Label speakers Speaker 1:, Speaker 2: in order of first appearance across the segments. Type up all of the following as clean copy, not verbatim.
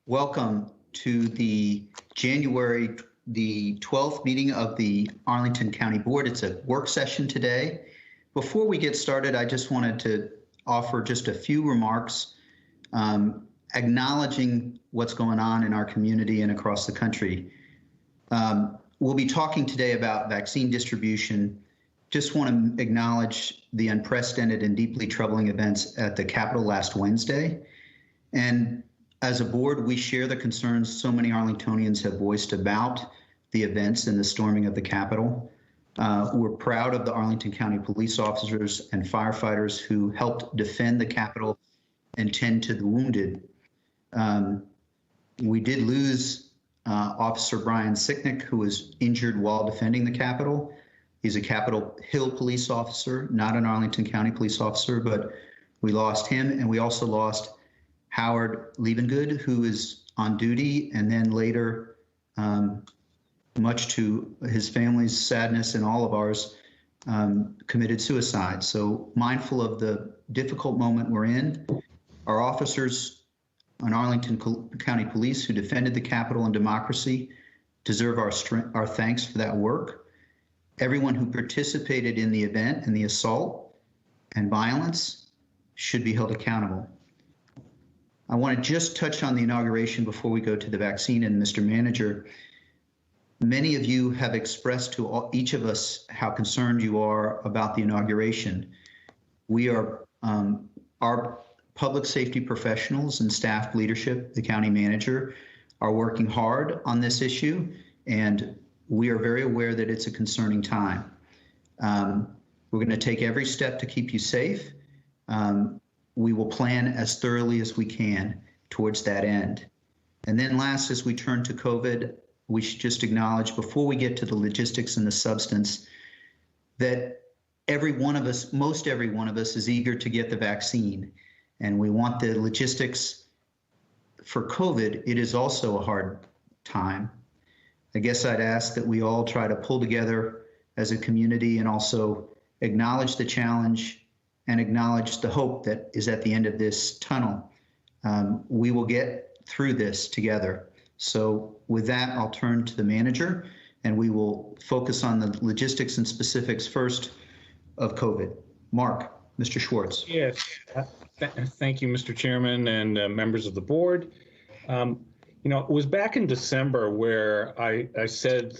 Speaker 1: Welcome to the the 12th meeting of the Arlington County Board. It's a work session today. Before we get started, I just wanted to offer just a few remarks acknowledging what's going on in our community and across the country. We'll be talking today about vaccine distribution. Just want to acknowledge the unprecedented and deeply troubling events at the Capitol last Wednesday. And as a board, we share the concerns so many Arlingtonians have voiced about the events and the storming of the Capitol. We're proud of the Arlington County police officers and firefighters who helped defend the Capitol and tend to the wounded. We did lose Officer Brian Sicknick, who was injured while defending the Capitol. He's a Capitol Hill police officer, not an Arlington County police officer, but we lost him, and we also lost Howard Liebengood, who is on duty, and then later, much to his family's sadness and all of ours, committed suicide. So mindful of the difficult moment we're in, our officers on Arlington County Police who defended the Capitol and democracy deserve our thanks for that work. Everyone who participated in the event and the assault and violence should be held accountable. I want to just touch on the inauguration before we go to the vaccine. And Mr. Manager, many of you have expressed to each of us how concerned you are about the inauguration. We are, our public safety professionals and staff leadership, the county manager, are working hard on this issue, and we are very aware that it's a concerning time. We're going to take every step to keep you safe. We will plan as thoroughly as we can towards that end. And then last, as we turn to COVID, we should just acknowledge, before we get to the logistics and the substance, that every one of us, most every one of us, is eager to get the vaccine. And we want the logistics for COVID. It is also a hard time. I guess I'd ask that we all try to pull together as a community and also acknowledge the challenge and acknowledge the hope that is at the end of this tunnel. We will get through this together. So with that, I'll turn to the manager, and we will focus on the logistics and specifics first of COVID. Mark, Mr. Schwartz.
Speaker 2: Yes, thank you, Mr. Chairman and members of the board. You know, it was back in December where I said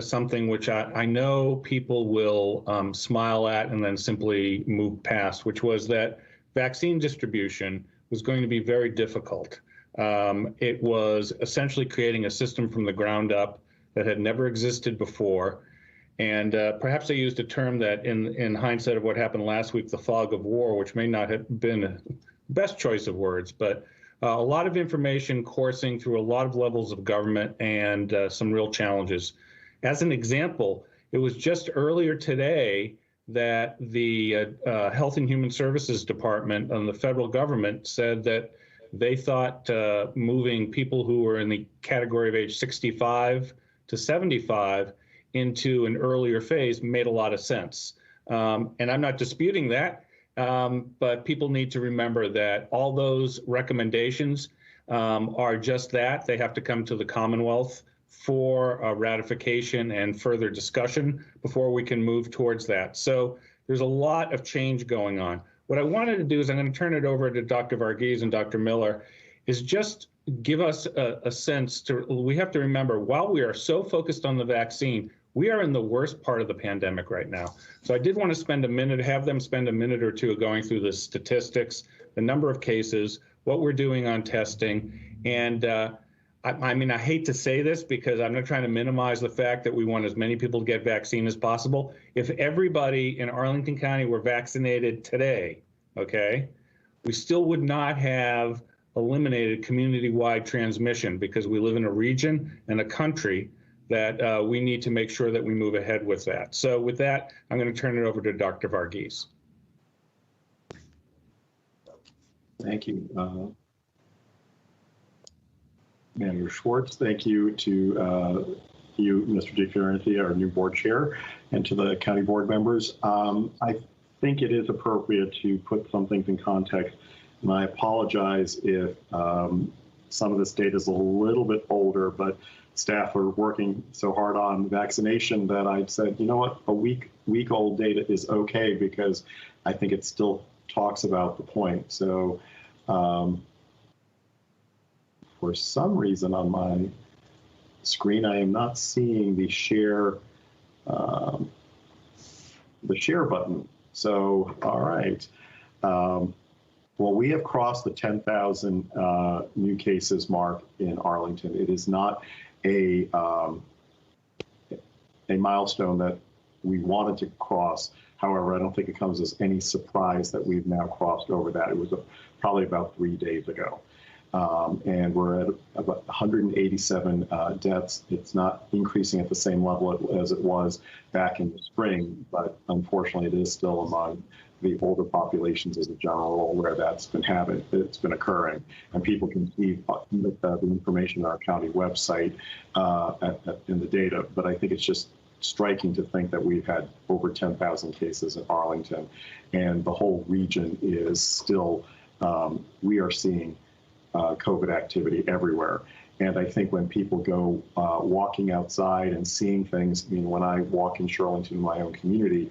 Speaker 2: something which I know people will smile at and then simply move past, which was that vaccine distribution was going to be very difficult. It was essentially creating a system from the ground up that had never existed before. And perhaps I used a term that in hindsight of what happened last week, the fog of war, which may not have been the best choice of words, but a lot of information coursing through a lot of levels of government and some real challenges. As an example, it was just earlier today that the Health and Human Services Department and the federal government said that they thought moving people who were in the category of age 65 to 75 into an earlier phase made a lot of sense. And I'm not disputing that. But people need to remember that all those recommendations are just that. They have to come to the Commonwealth for ratification and further discussion before we can move towards that. So there's a lot of change going on. What I wanted to do is I'm going to turn it over to Dr. Varghese and Dr. Miller, is just give us a sense we have to remember, while we are so focused on the vaccine, we are in the worst part of the pandemic right now. So I did want to have them spend a minute or two going through the statistics, the number of cases, what we're doing on testing. And I mean, I hate to say this because I'm not trying to minimize the fact that we want as many people to get vaccine as possible. If everybody in Arlington County were vaccinated today, okay, we still would not have eliminated community-wide transmission, because we live in a region and a country that we need to make sure that we move ahead with that. So with that, I'm going to turn it over to Dr. Varghese.
Speaker 3: Thank you, Manager Schwartz. Thank you to you, Mr. DiFiorenzo, our new board chair, and to the county board members. I think it is appropriate to put some things in context, and I apologize if some of this data is a little bit older, but staff are working so hard on vaccination that I said, you know what, a week-old data is okay because I think it still talks about the point. So for some reason on my screen, I am not seeing the share button. So, all right. Well, we have crossed the 10,000 new cases mark in Arlington. It is not a milestone that we wanted to cross. However, I don't think it comes as any surprise that we've now crossed over that. It was probably about 3 days ago. And we're at about 187 deaths. It's not increasing at the same level as it was back in the spring, but unfortunately it is still among the older populations as a general rule where it's been occurring. And people can see the information on our county website in the data, but I think it's just striking to think that we've had over 10,000 cases in Arlington, and the whole region is still, we are seeing COVID activity everywhere. And I think when people go walking outside and seeing things, I mean, when I walk in Shirlington, my own community,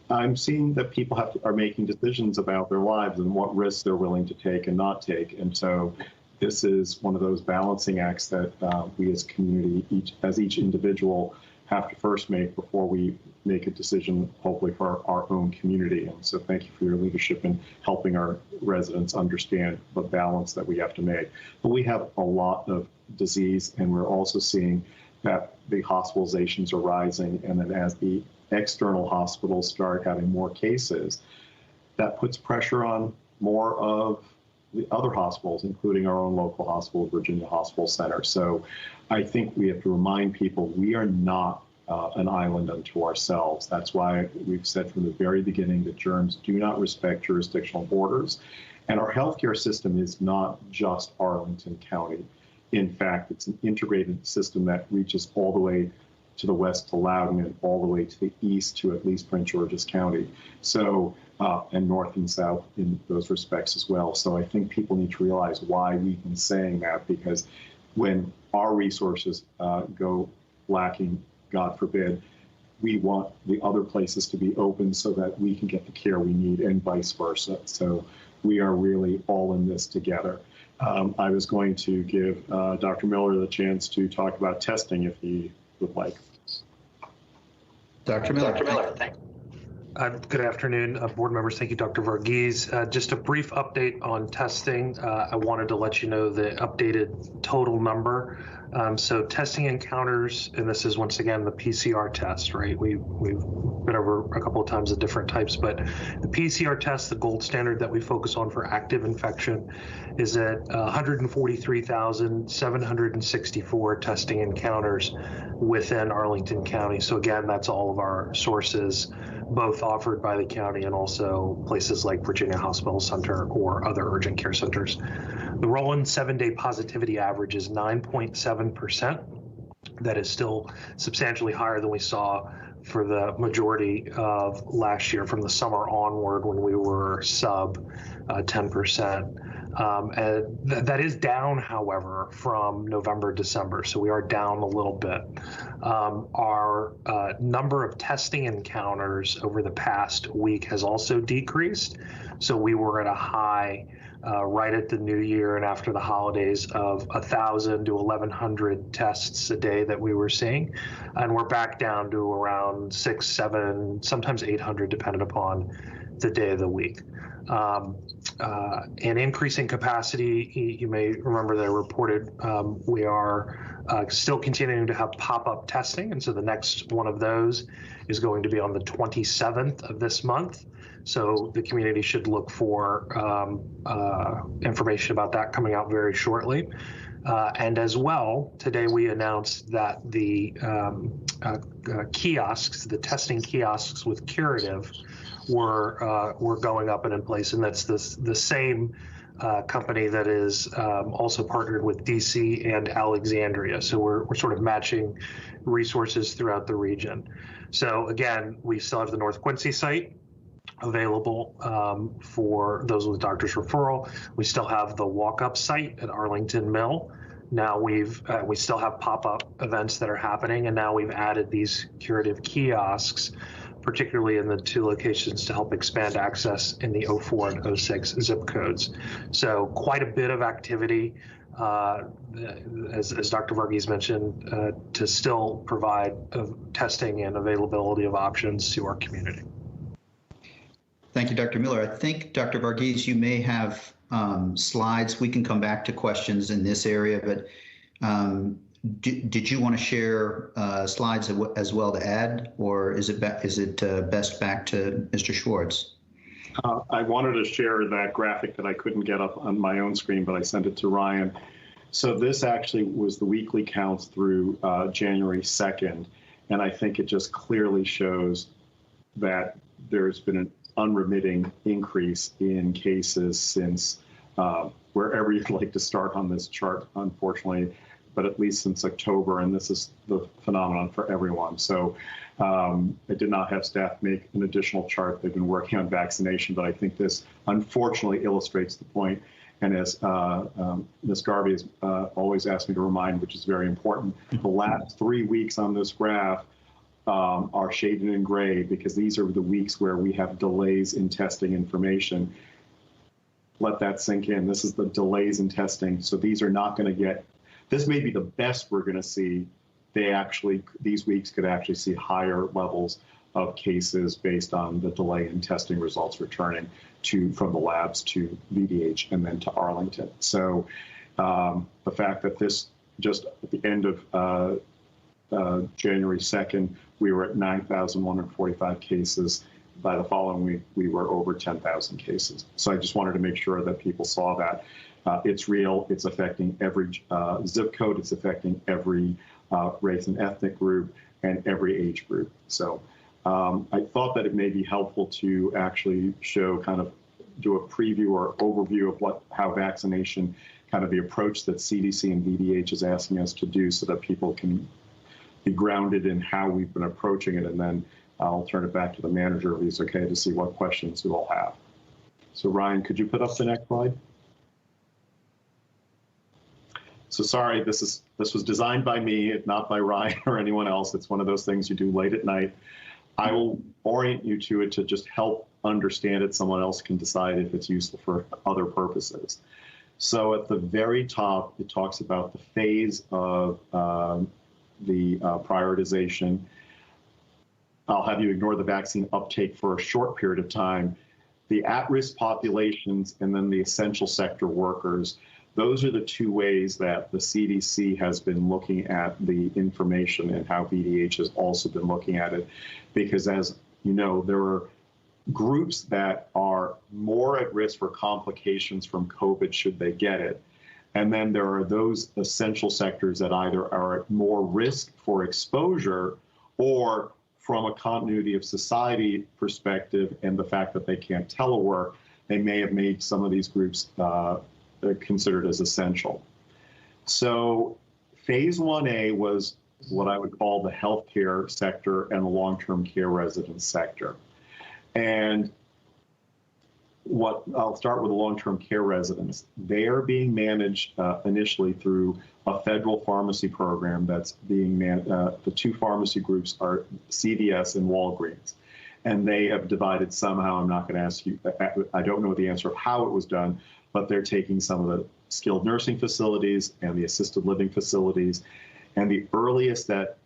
Speaker 3: I'm seeing that people are making decisions about their lives and what risks they're willing to take and not take. And so this is one of those balancing acts that we as a community, each individual, have to first make before we make a decision, hopefully for our own community. And so thank you for your leadership in helping our residents understand the balance that we have to make. But we have a lot of disease, and we're also seeing that the hospitalizations are rising. And then as the external hospitals start having more cases, that puts pressure on more of the other hospitals, including our own local hospital, Virginia Hospital Center. So I think we have to remind people we are not an island unto ourselves. That's why we've said from the very beginning that germs do not respect jurisdictional borders. And our healthcare system is not just Arlington County. In fact, it's an integrated system that reaches all the way to the west to Loudoun and all the way to the east to at least Prince George's County. So, and north and south in those respects as well. So I think people need to realize why we've been saying that, because when our resources go lacking, God forbid, we want the other places to be open so that we can get the care we need and vice versa. So we are really all in this together. I was going to give Dr. Miller the chance to talk about testing if he would like.
Speaker 1: Dr. Miller.
Speaker 4: Thanks. Good afternoon, board members. Thank you, Dr. Varghese. Just a brief update on testing. I wanted to let you know the updated total number. So testing encounters, and this is once again the PCR test, right? We've been over a couple of times the different types, but the PCR test, the gold standard that we focus on for active infection, is at 143,764 testing encounters within Arlington County. So again, that's all of our sources, both offered by the county and also places like Virginia Hospital Center or other urgent care centers. The rolling 7-day positivity average is 9.7%. That is still substantially higher than we saw for the majority of last year from the summer onward when we were sub 10%. And that is down, however, from November, December. So we are down a little bit. Our number of testing encounters over the past week has also decreased. So we were at a high right at the new year and after the holidays of 1,000 to 1,100 tests a day that we were seeing. And we're back down to around 600, 700, sometimes 800, depending upon the day of the week. An increasing capacity, you may remember that I reported we are still continuing to have pop-up testing. And so the next one of those is going to be on the 27th of this month. So the community should look for information about that coming out very shortly. And as well, today we announced that the kiosks, the testing kiosks with Curative, were going up and in place, and that's the same company that is also partnered with DC and Alexandria. So we're sort of matching resources throughout the region. So again, we still have the North Quincy site available for those with doctor's referral. We still have the walk-up site at Arlington Mill. Now we still have pop-up events that are happening, and now we've added these curative kiosks, particularly in the 2 locations to help expand access in the 04 and 06 zip codes. So quite a bit of activity, as Dr. Varghese mentioned, to still provide testing and availability of options to our community.
Speaker 1: Thank you, Dr. Miller. I think, Dr. Varghese, you may have slides. We can come back to questions in this area, but did you want to share slides as well to add, or is it best back to Mr. Schwartz?
Speaker 3: I wanted to share that graphic that I couldn't get up on my own screen, but I sent it to Ryan. So this actually was the weekly counts through January 2nd, and I think it just clearly shows that there's been an unremitting increase in cases since wherever you'd like to start on this chart, unfortunately, but at least since October, and this is the phenomenon for everyone. So I did not have staff make an additional chart. They've been working on vaccination, but I think this unfortunately illustrates the point. And as Ms. Garvey has always asked me to remind, which is very important, the last 3 weeks on this graph are shaded in gray because these are the weeks where we have delays in testing information. Let that sink in. This is the delays in testing. So these are not going to get, this may be the best we're going to see. These weeks could actually see higher levels of cases based on the delay in testing results returning from the labs to VDH and then to Arlington. So the fact that this just at the end of January 2nd, we were at 9,145 cases. By the following week, we were over 10,000 cases. So I just wanted to make sure that people saw that. It's real. It's affecting every zip code. It's affecting every race and ethnic group and every age group. So I thought that it may be helpful to actually show, kind of do a preview or overview of how vaccination, kind of the approach that CDC and VDH is asking us to do so that people can be grounded in how we've been approaching it. And then I'll turn it back to the manager if he's okay to see what questions you all have. So Ryan, could you put up the next slide? So sorry, this was designed by me, not by Ryan or anyone else. It's one of those things you do late at night. I will orient you to it to just help understand it. Someone else can decide if it's useful for other purposes. So at the very top, it talks about the phase of the prioritization. I'll have you ignore the vaccine uptake for a short period of time. The at-risk populations and then the essential sector workers, those are the 2 ways that the CDC has been looking at the information and how VDH has also been looking at it. Because as you know, there are groups that are more at risk for complications from COVID should they get it. And then there are those essential sectors that either are at more risk for exposure or from a continuity of society perspective and the fact that they can't telework, they may have made some of these groups considered as essential. So phase 1A was what I would call the healthcare sector and the long-term care residence sector. And I'll start with the long-term care residents. They are being managed initially through a federal pharmacy program that's being managed. The 2 pharmacy groups are CVS and Walgreens. And they have divided somehow, I'm not going to ask you, I don't know the answer of how it was done, but they're taking some of the skilled nursing facilities and the assisted living facilities. And the earliest that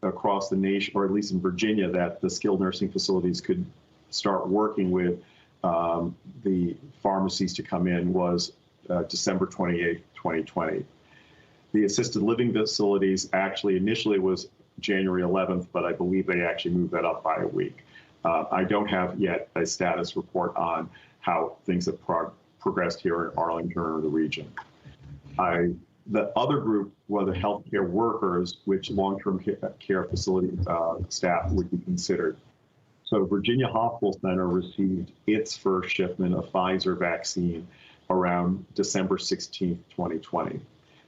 Speaker 3: across the nation, or at least in Virginia, that the skilled nursing facilities could start working with the pharmacies to come in was December 28, 2020. The assisted living facilities actually initially was January 11th, but I believe they actually moved that up by a week. I don't have yet a status report on how things have progressed here in Arlington or the region. The other group were the healthcare workers, which long-term care facility staff would be considered. So Virginia Hospital Center received its first shipment of Pfizer vaccine around December 16th, 2020.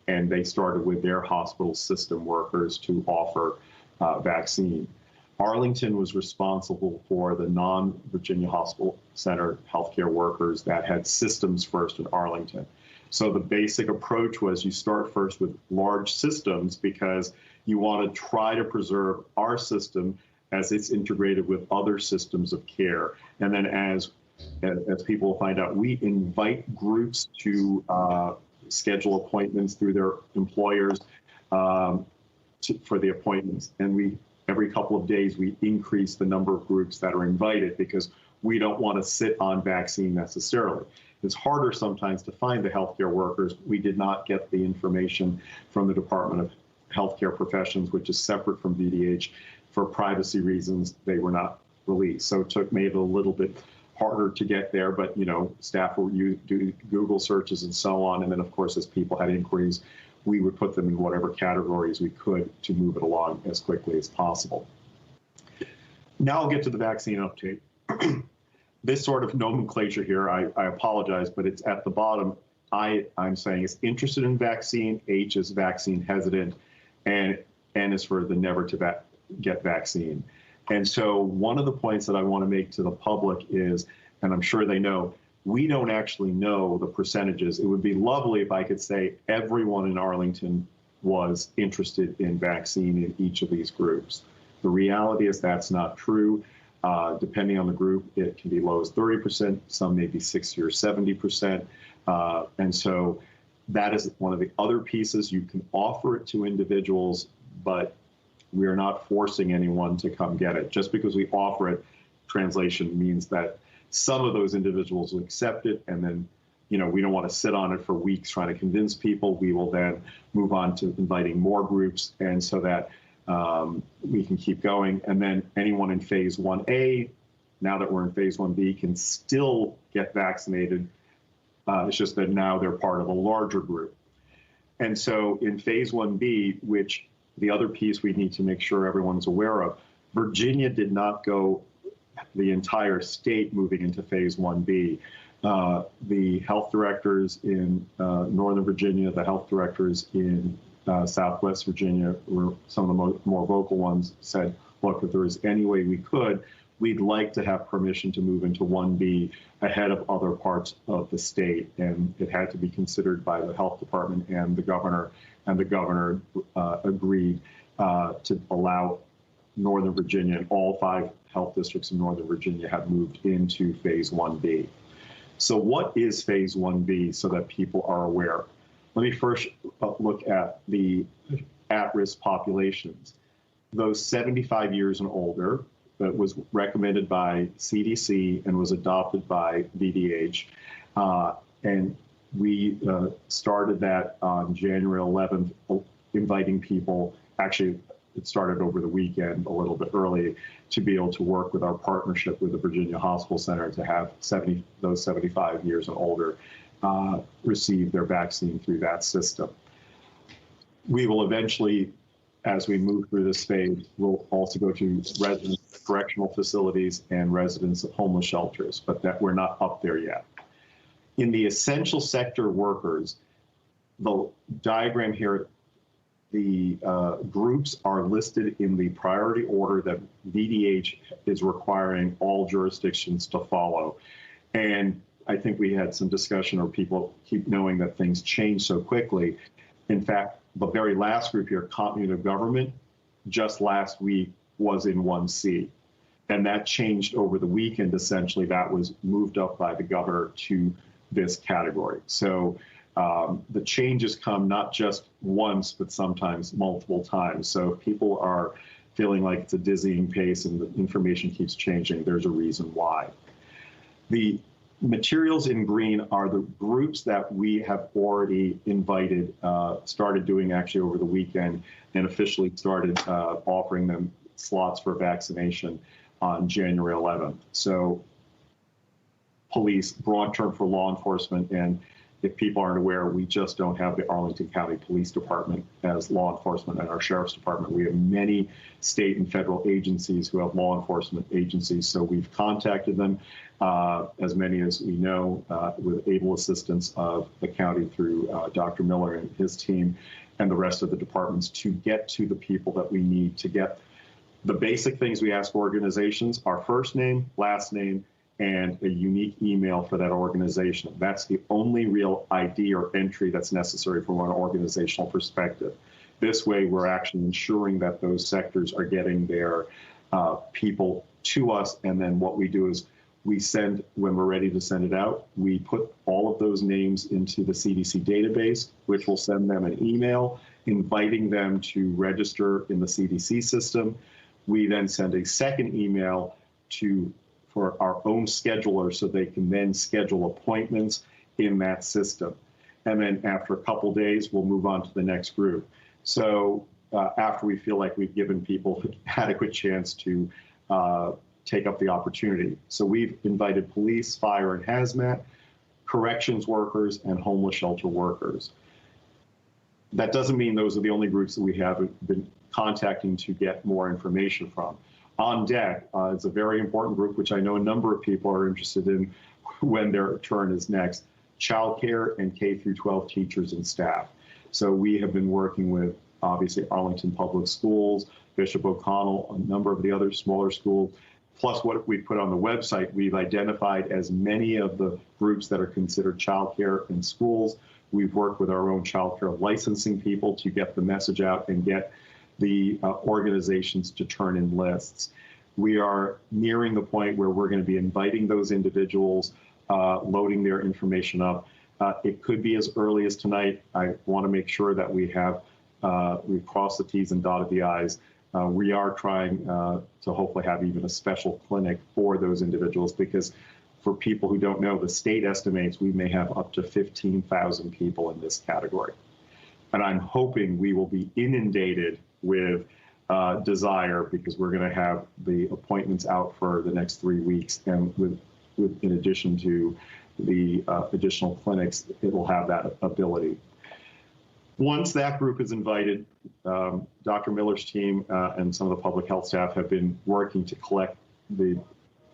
Speaker 3: And they started with their hospital system workers to offer vaccine. Arlington was responsible for the non-Virginia Hospital Center healthcare workers that had systems first in Arlington. So the basic approach was you start first with large systems because you want to try to preserve our system as it's integrated with other systems of care. And then as people find out, we invite groups to schedule appointments through their employers for the appointments. And every couple of days, we increase the number of groups that are invited because we don't want to sit on vaccine necessarily. It's harder sometimes to find the healthcare workers. We did not get the information from the Department of Healthcare Professions, which is separate from VDH. For privacy reasons, they were not released. So it made it a little bit harder to get there, but staff will do Google searches and so on. And then of course, as people had inquiries, we would put them in whatever categories we could to move it along as quickly as possible. Now I'll get to the vaccine uptake. This sort of nomenclature here, I apologize, but it's at the bottom. I'm saying it's interested in vaccine, H is vaccine hesitant, and N is for the never to get vaccine. And so one of the points that I want to make to the public is, and I'm sure they know, we don't actually know the percentages. It would be lovely if I could say everyone in Arlington was interested in vaccine in each of these groups. The reality is that's not true. Depending on the group, it can be low as 30%, some maybe 60 or 70%. And so that is one of the other pieces. You can offer it to individuals, but we are not forcing anyone to come get it. Just because we offer it, translation means that some of those individuals will accept it, and then we don't want to sit on it for weeks trying to convince people. We will then move on to inviting more groups, and so that we can keep going. And then anyone in phase 1A, now that we're in phase 1B, can still get vaccinated. It's just that now they're part of a larger group. And so in phase 1B, which the other piece we need to make sure everyone's aware of, Virginia did not go the entire state moving into phase 1B. The health directors in Northern Virginia, the health directors in Southwest Virginia were some of the more vocal ones, said, look, if there is any way we could, we'd like to have permission to move into 1B ahead of other parts of the state. And it had to be considered by the health department and the governor agreed to allow Northern Virginia, and all 5 health districts in Northern Virginia have moved into phase 1B. So what is phase 1B so that people are aware? Let me first look at the at-risk populations. Those 75 years and older, that was recommended by CDC and was adopted by VDH. And we started that on January 11th, inviting people. Actually, it started over the weekend a little bit early to be able to work with our partnership with the Virginia Hospital Center to have those 75 years and older receive their vaccine through that system. We will eventually, as we move through this phase, we'll also go to residents of correctional facilities and residents of homeless shelters, but that we're not up there yet. In the essential sector workers, the diagram here, the groups are listed in the priority order that VDH is requiring all jurisdictions to follow. And I think we had some discussion, or people keep knowing that things change so quickly. In fact, the very last group here, continuity of government, just last week was in 1C. And that changed over the weekend, essentially. That was moved up by the governor to this category. So the changes come not just once, but sometimes multiple times. So if people are feeling like it's a dizzying pace and the information keeps changing, there's a reason why. The materials in green are the groups that we have already invited, started doing actually over the weekend, and officially started offering them slots for vaccination on January 11th. So police, broad term for law enforcement, and if people aren't aware, we just don't have the Arlington County Police Department as law enforcement and our Sheriff's Department. We have many state and federal agencies who have law enforcement agencies, so we've contacted them, as many as we know, with able assistance of the county through Dr. Miller and his team and the rest of the departments to get to the people that we need to get The basic things we ask organizations are first name, last name, and a unique email for that organization. That's the only real ID or entry that's necessary from an organizational perspective. This way, we're actually ensuring that those sectors are getting their people to us. And then what we do is we send, when we're ready to send it out, we put all of those names into the CDC database, which will send them an email inviting them to register in the CDC system. We then send a second email for our own scheduler so they can then schedule appointments in that system. And then after a couple days, we'll move on to the next group. So after we feel like we've given people an adequate chance to take up the opportunity. So we've invited police, fire, and hazmat, corrections workers, and homeless shelter workers. That doesn't mean those are the only groups that we have been contacting to get more information from. On deck, it's a very important group, which I know a number of people are interested in when their turn is next, childcare and K through 12 teachers and staff. So we have been working with, obviously, Arlington Public Schools, Bishop O'Connell, a number of the other smaller schools, plus what we put on the website. We've identified as many of the groups that are considered childcare in schools. We've worked with our own childcare licensing people to get the message out and get the organizations to turn in lists. We are nearing the point where we're going to be inviting those individuals, loading their information up. It could be as early as tonight. I want to make sure that we've crossed the T's and dotted the I's. We are trying to hopefully have even a special clinic for those individuals, because for people who don't know, the state estimates we may have up to 15,000 people in this category. And I'm hoping we will be inundated with desire, because we're going to have the appointments out for the next 3 weeks. And in addition to the additional clinics, it will have that ability. Once that group is invited, Dr. Miller's team and some of the public health staff have been working to collect the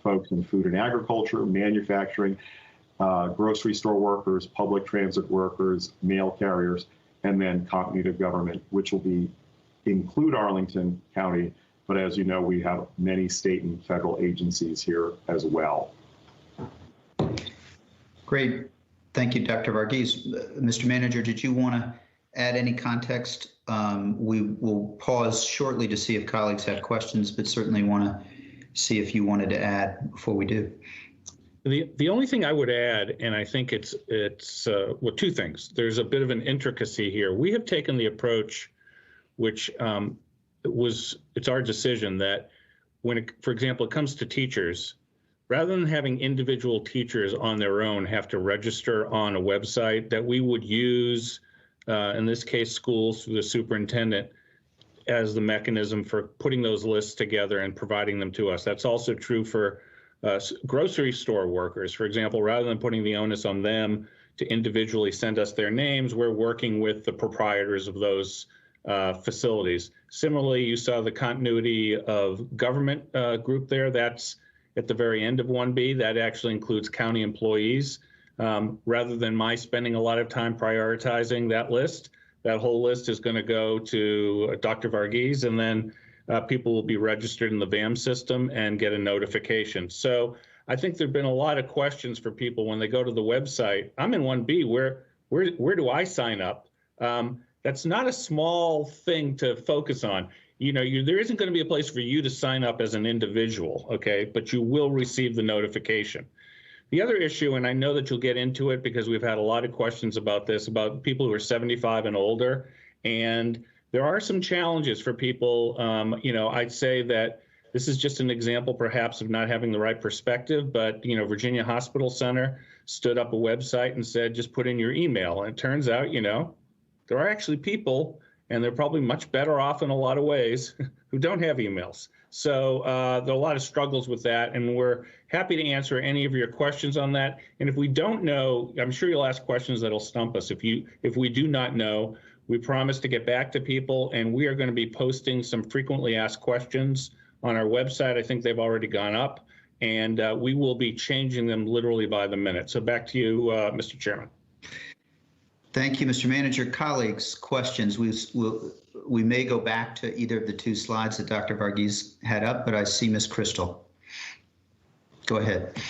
Speaker 3: folks in food and agriculture, manufacturing, grocery store workers, public transit workers, mail carriers, and then continuity of government, which will include Arlington County. But as you know, we have many state and federal agencies here as well.
Speaker 1: Great. Thank you, Dr. Varghese. Mr. Manager, did you want to add any context? We will pause shortly to see if colleagues have questions, but certainly want to see if you wanted to add before we do.
Speaker 2: The only thing I would add, and I think it's well, two things. There's a bit of an intricacy here. We have taken the approach, which it's our decision, that when, for example, it comes to teachers, rather than having individual teachers on their own have to register on a website, that we would use, in this case, schools through the superintendent as the mechanism for putting those lists together and providing them to us. That's also true for grocery store workers. For example, rather than putting the onus on them to individually send us their names, we're working with the proprietors of those facilities. Similarly, you saw the continuity of government group there. That's at the very end of 1B. That actually includes county employees. Rather than my spending a lot of time prioritizing that list, that whole list is going to go to Dr. Varghese, and then people will be registered in the VAM system and get a notification. So I think there've been a lot of questions for people when they go to the website. I'm in 1B. Where do I sign up? That's not a small thing to focus on. You know, there isn't going to be a place for you to sign up as an individual, okay? But you will receive the notification. The other issue, and I know that you'll get into it because we've had a lot of questions about this, about people who are 75 and older, and there are some challenges for people. You know, I'd say that this is just an example perhaps of not having the right perspective, but, you know, Virginia Hospital Center stood up a website and said, just put in your email. And it turns out, you know, there are actually people, and they're probably much better off in a lot of ways, who don't have emails. So there are a lot of struggles with that, and we're happy to answer any of your questions on that. And if we don't know, I'm sure you'll ask questions that'll stump us. If we do not know, we promise to get back to people, and we are going to be posting some frequently asked questions on our website. I think they've already gone up, and we will be changing them literally by the minute. So back to you, Mr. Chairman.
Speaker 1: Thank you, Mr. Manager. Colleagues, questions? We'll we may go back to either of the two slides that Dr. Varghese had up, but I see Ms. Crystal. Go ahead.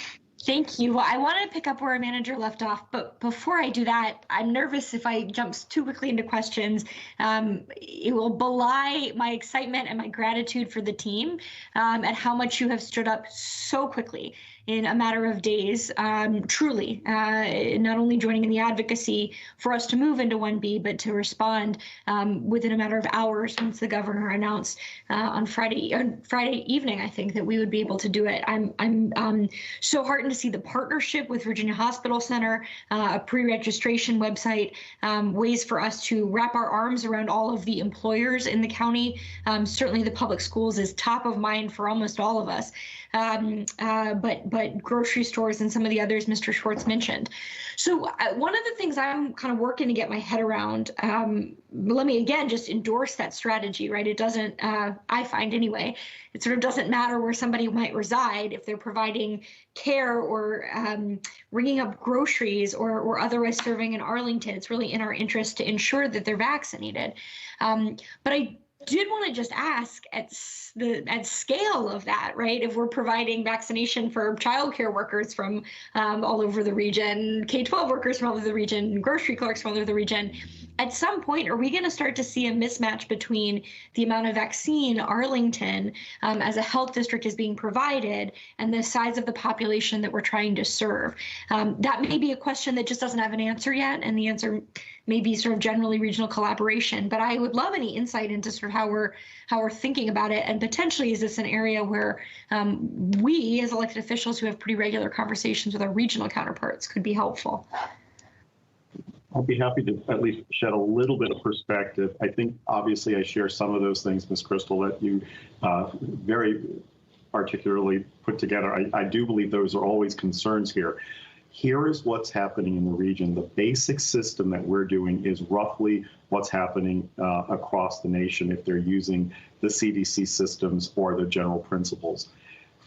Speaker 5: Thank you. Well, I wanted to pick up where our manager left off, but before I do that, I'm nervous if I jump too quickly into questions. It will belie my excitement and my gratitude for the team at how much you have stood up so quickly in a matter of days, truly, not only joining in the advocacy for us to move into 1B, but to respond within a matter of hours once the governor announced on Friday evening, I think, that we would be able to do it. I'm so heartened to see the partnership with Virginia Hospital Center, a pre-registration website, ways for us to wrap our arms around all of the employers in the county. Certainly the public schools is top of mind for almost all of us. But grocery stores and some of the others Mr. Schwartz mentioned. So one of the things I'm kind of working to get my head around, let me again just endorse that strategy, right? It doesn't, I find anyway, it sort of doesn't matter where somebody might reside if they're providing care or ringing up groceries or otherwise serving in Arlington. It's really in our interest to ensure that they're vaccinated. But I did want to just ask at scale of that, right? If we're providing vaccination for childcare workers from all over the region, K-12 workers from all over the region, grocery clerks from all over the region, at some point, are we going to start to see a mismatch between the amount of vaccine Arlington as a health district is being provided and the size of the population that we're trying to serve? That may be a question that just doesn't have an answer yet, and the answer may be sort of generally regional collaboration. But I would love any insight into sort of how we're thinking about it, and potentially is this an area where we as elected officials who have pretty regular conversations with our regional counterparts could be helpful?
Speaker 3: I'll be happy to at least shed a little bit of perspective. I think obviously I share some of those things, Ms. Crystal, that you very articulately put together. I do believe those are always concerns here. Here is what's happening in the region. The basic system that we're doing is roughly what's happening across the nation if they're using the CDC systems or the general principles.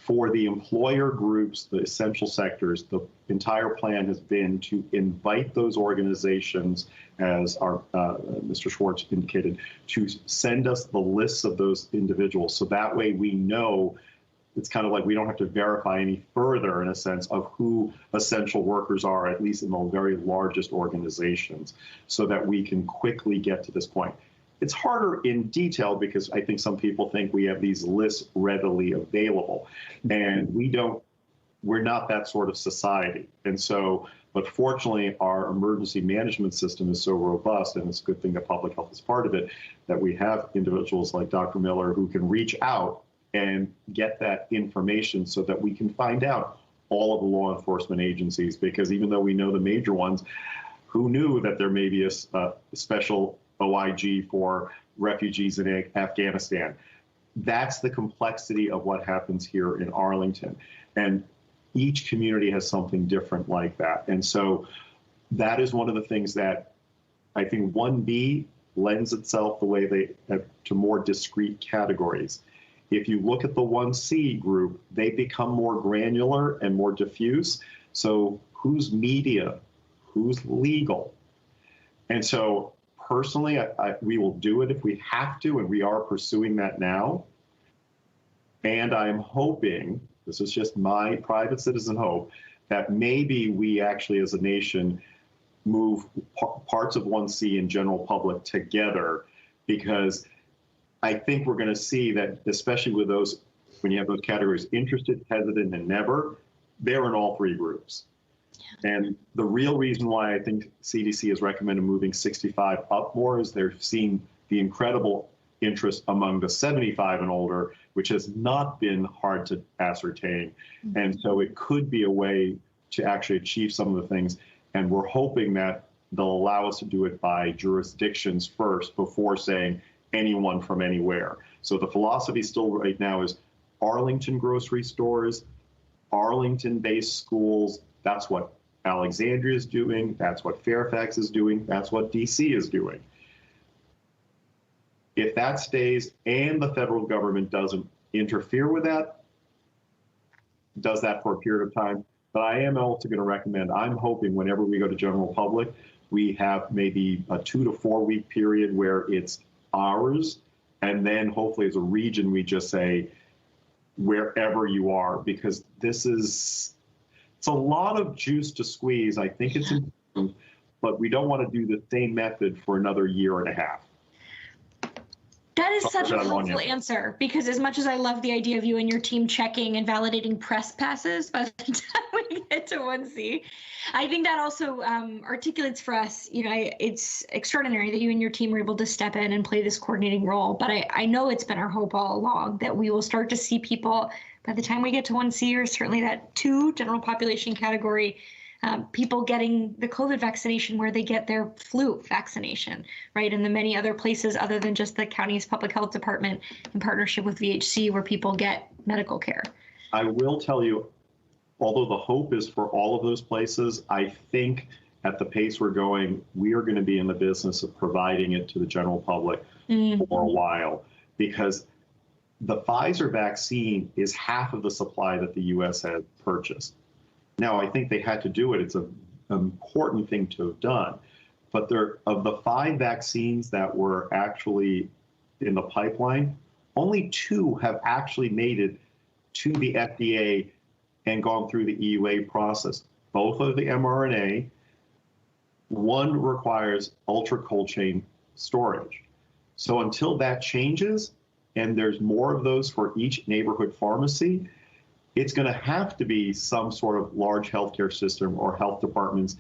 Speaker 3: For the employer groups, the essential sectors, the entire plan has been to invite those organizations, as our Mr. Schwartz indicated, to send us the lists of those individuals. So that way we know, it's kind of like we don't have to verify any further, in a sense, of who essential workers are, at least in the very largest organizations, so that we can quickly get to this point. It's harder in detail because I think some people think we have these lists readily available, and we're not that sort of society. And so, but fortunately, our emergency management system is so robust, and it's a good thing that public health is part of it, that we have individuals like Dr. Miller who can reach out and get that information so that we can find out all of the law enforcement agencies, because even though we know the major ones, who knew that there may be a special OIG for refugees in Afghanistan? That's the complexity of what happens here in Arlington. And each community has something different like that. And so that is one of the things that I think 1B lends itself the way to more discrete categories. If you look at the 1C group, they become more granular and more diffuse. So who's media? Who's legal? And so personally, we will do it if we have to, and we are pursuing that now. And I'm hoping, this is just my private citizen hope, that maybe we actually as a nation move parts of 1C and general public together, because I think we're going to see that, especially with those, when you have those categories, interested, hesitant, and never, they're in all three groups. And the real reason why I think CDC has recommended moving 65 up more is they're seeing the incredible interest among the 75 and older, which has not been hard to ascertain. And so it could be a way to actually achieve some of the things. And we're hoping that they'll allow us to do it by jurisdictions first before saying anyone from anywhere. So the philosophy still right now is Arlington grocery stores, Arlington-based schools. That's what Alexandria is doing. That's what Fairfax is doing. That's what DC is doing. If that stays and the federal government doesn't interfere with that, does that for a period of time. But I am also going to recommend, I'm hoping whenever we go to general public, we have maybe a 2 to 4 week period where it's ours, and then hopefully as a region, we just say wherever you are, because it's a lot of juice to squeeze. I think it's important, but we don't want to do the same method for another year and a half.
Speaker 5: That is such a helpful answer, because as much as I love the idea of you and your team checking and validating press passes by the time we get to 1C, I think that also articulates for us, it's extraordinary that you and your team were able to step in and play this coordinating role. But I know it's been our hope all along that we will start to see people by the time we get to 1C, or certainly that 2 general population category, people getting the COVID vaccination where they get their flu vaccination, right? And the many other places other than just the county's public health department in partnership with VHC where people get medical care.
Speaker 3: I will tell you, although the hope is for all of those places, I think at the pace we're going, we are going to be in the business of providing it to the general public for a while, because the Pfizer vaccine is half of the supply that the U.S. has purchased. Now, I think they had to do it. It's an important thing to have done. But of the 5 vaccines that were actually in the pipeline, only 2 have actually made it to the FDA and gone through the EUA process. Both of the mRNA. One requires ultra cold chain storage. So until that changes, and there's more of those for each neighborhood pharmacy, it's going to have to be some sort of large healthcare system or health departments.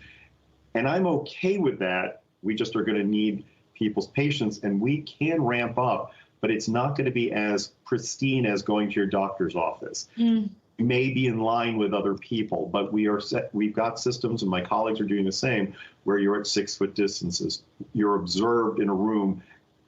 Speaker 3: And I'm okay with that. We just are going to need people's patience, and we can ramp up, but it's not going to be as pristine as going to your doctor's office. You may be in line with other people, but we've got systems, and my colleagues are doing the same, where you're at 6-foot distances. You're observed in a room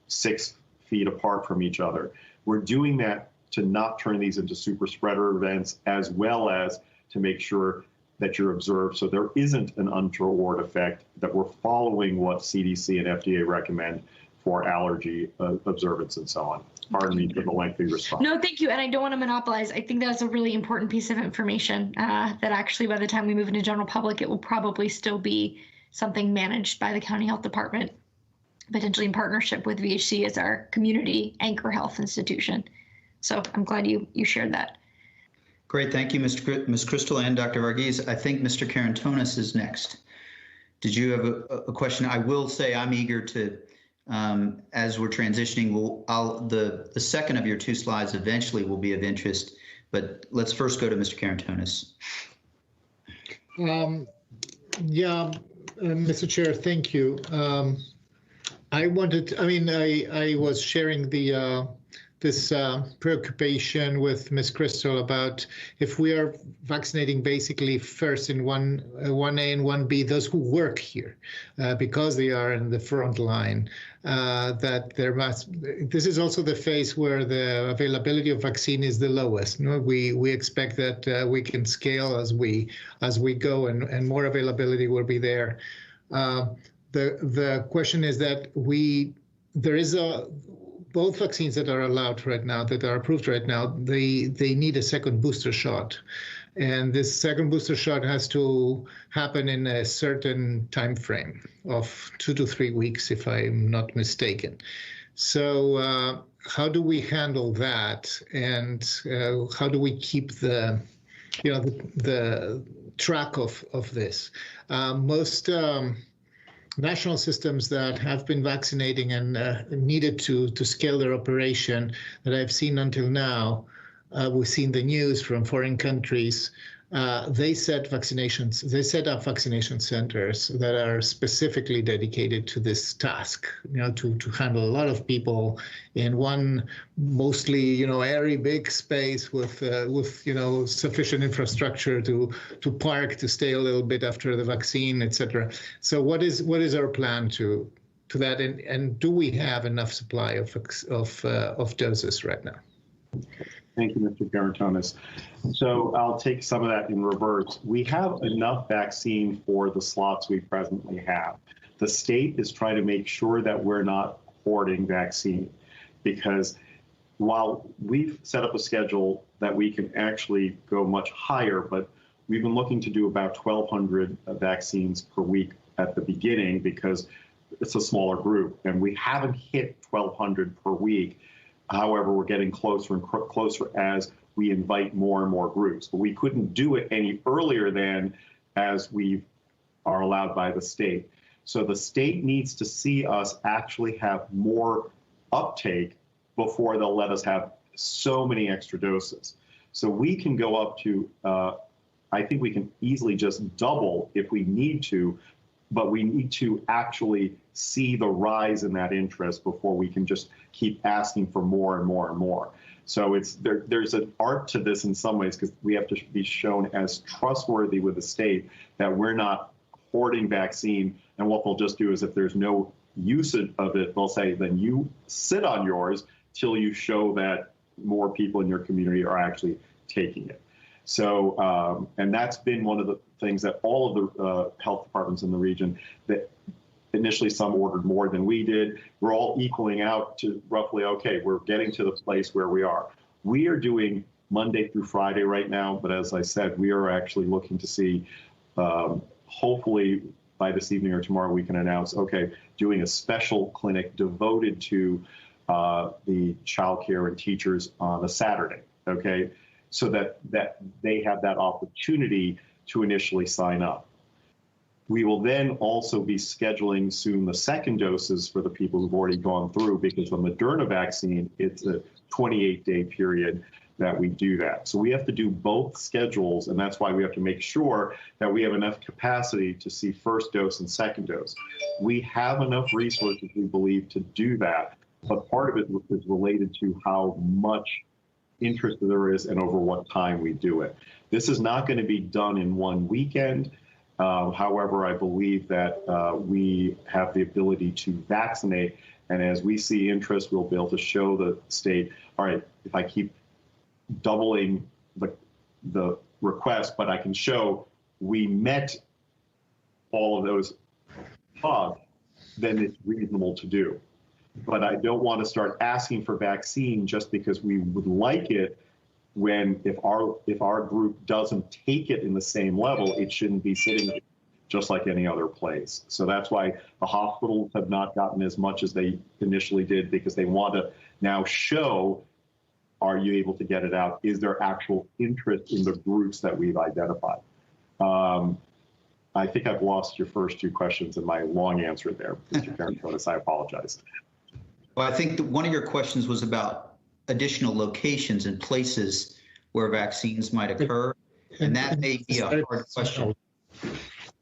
Speaker 3: 6 feet apart from each other. We're doing that to not turn these into super spreader events, as well as to make sure that you're observed so there isn't an untoward effect, that we're following what CDC and FDA recommend for allergy observance and so on. Pardon me for the lengthy response.
Speaker 5: No, thank you. And I don't want to monopolize. I think that's a really important piece of information that actually by the time we move into general public, it will probably still be something managed by the county health department, potentially in partnership with VHC as our community anchor health institution. So I'm glad you shared that.
Speaker 1: Great. Thank you, Ms. Crystal and Dr. Varghese. I think Mr. Karantonis is next. Did you have a question? I will say I'm eager to, as we're transitioning, the second of your 2 slides eventually will be of interest, but let's first go to Mr. Karantonis.
Speaker 6: Mr. Chair, thank you. I was sharing this preoccupation with Ms. Crystal about if we are vaccinating basically first in 1A and 1B, those who work here, because they are in the front line, this is also the phase where the availability of vaccine is the lowest. We expect that we can scale as we go, and more availability will be there. The question is that both vaccines that are allowed right now, that are approved right now, they need a second booster shot. And this second booster shot has to happen in a certain time frame of 2 to 3 weeks, if I'm not mistaken. So how do we handle that? And how do we keep the track of this? Most national systems that have been vaccinating and needed to scale their operation that I've seen until now, we've seen the news from foreign countries, they set up vaccination centers that are specifically dedicated to this task, to handle a lot of people in one mostly, airy big space with sufficient infrastructure to park, to stay a little bit after the vaccine, etc. So what is our plan to that, and do we have enough supply of doses right now?
Speaker 3: Thank you, Mr. Karantonis. So I'll take some of that in reverse. We have enough vaccine for the slots we presently have. The state is trying to make sure that we're not hoarding vaccine, because while we've set up a schedule that we can actually go much higher, but we've been looking to do about 1,200 vaccines per week at the beginning, because it's a smaller group, and we haven't hit 1,200 per week. However, we're getting closer and closer as we invite more and more groups. But we couldn't do it any earlier than as we are allowed by the state. So the state needs to see us actually have more uptake before they'll let us have so many extra doses. So we can go up to, I think we can easily just double if we need to, but we need to actually see the rise in that interest before we can just keep asking for more and more and more. So there's an art to this in some ways, because we have to be shown as trustworthy with the state that we're not hoarding vaccine. And what they'll just do is, if there's no usage of it, they'll say, then you sit on yours till you show that more people in your community are actually taking it. So, and that's been one of the things that all of the health departments in the region, that initially some ordered more than we did. We're all equaling out to roughly, okay, we're getting to the place where we are. We are doing Monday through Friday right now, but as I said, we are actually looking to see, hopefully by this evening or tomorrow, we can announce, okay, doing a special clinic devoted to the childcare and teachers on a Saturday, okay? So that they have that opportunity to initially sign up. We will then also be scheduling soon the second doses for the people who've already gone through, because the Moderna vaccine, it's a 28-day period that we do that. So we have to do both schedules, and that's why we have to make sure that we have enough capacity to see first dose and second dose. We have enough resources, we believe, to do that, but part of it is related to how much interest there is and over what time we do it. This is not going to be done in one weekend. However, I believe that we have the ability to vaccinate, and as we see interest, we'll be able to show the state, all right, if I keep doubling the request, but I can show we met all of those pods, then it's reasonable to do. But I don't want to start asking for vaccine just because we would like it, when if our group doesn't take it in the same level, it shouldn't be sitting just like any other place. So that's why the hospitals have not gotten as much as they initially did, because they want to now show, are you able to get it out? Is there actual interest in the groups that we've identified? I think I've lost your first two questions in my long answer there, Mr. Karantonis. I apologize.
Speaker 1: Well, I think that one of your questions was about additional locations and places where vaccines might occur, and that may be a hard question.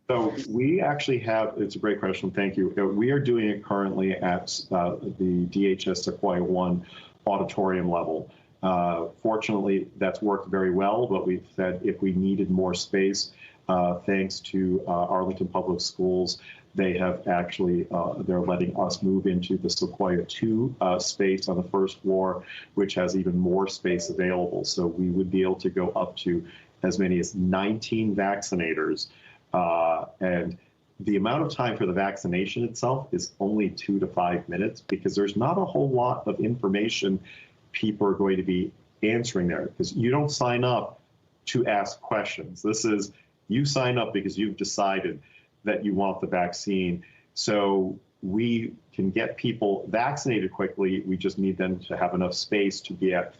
Speaker 3: So we actually have, it's a great question, thank you. We are doing it currently at the DHS Sequoia 1 auditorium level. Fortunately, that's worked very well, but we've said if we needed more space, thanks to Arlington Public Schools, they have actually, they're letting us move into the Sequoia 2 space on the first floor, which has even more space available. So we would be able to go up to as many as 19 vaccinators. And the amount of time for the vaccination itself is only 2 to 5 minutes, because there's not a whole lot of information people are going to be answering there, because you don't sign up to ask questions. This is, you sign up because you've decided that you want the vaccine. So we can get people vaccinated quickly. We just need them to have enough space to be at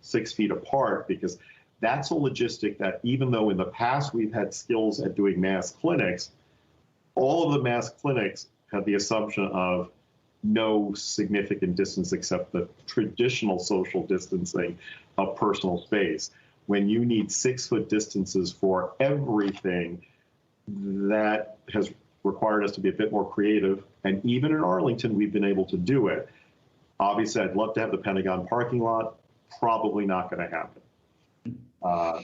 Speaker 3: 6 feet apart, because that's a logistic that, even though in the past we've had skills at doing mass clinics, all of the mass clinics have the assumption of no significant distance except the traditional social distancing of personal space. When you need 6-foot distances for everything, that has required us to be a bit more creative. And even in Arlington, we've been able to do it. Obviously, I'd love to have the Pentagon parking lot. Probably not going to happen.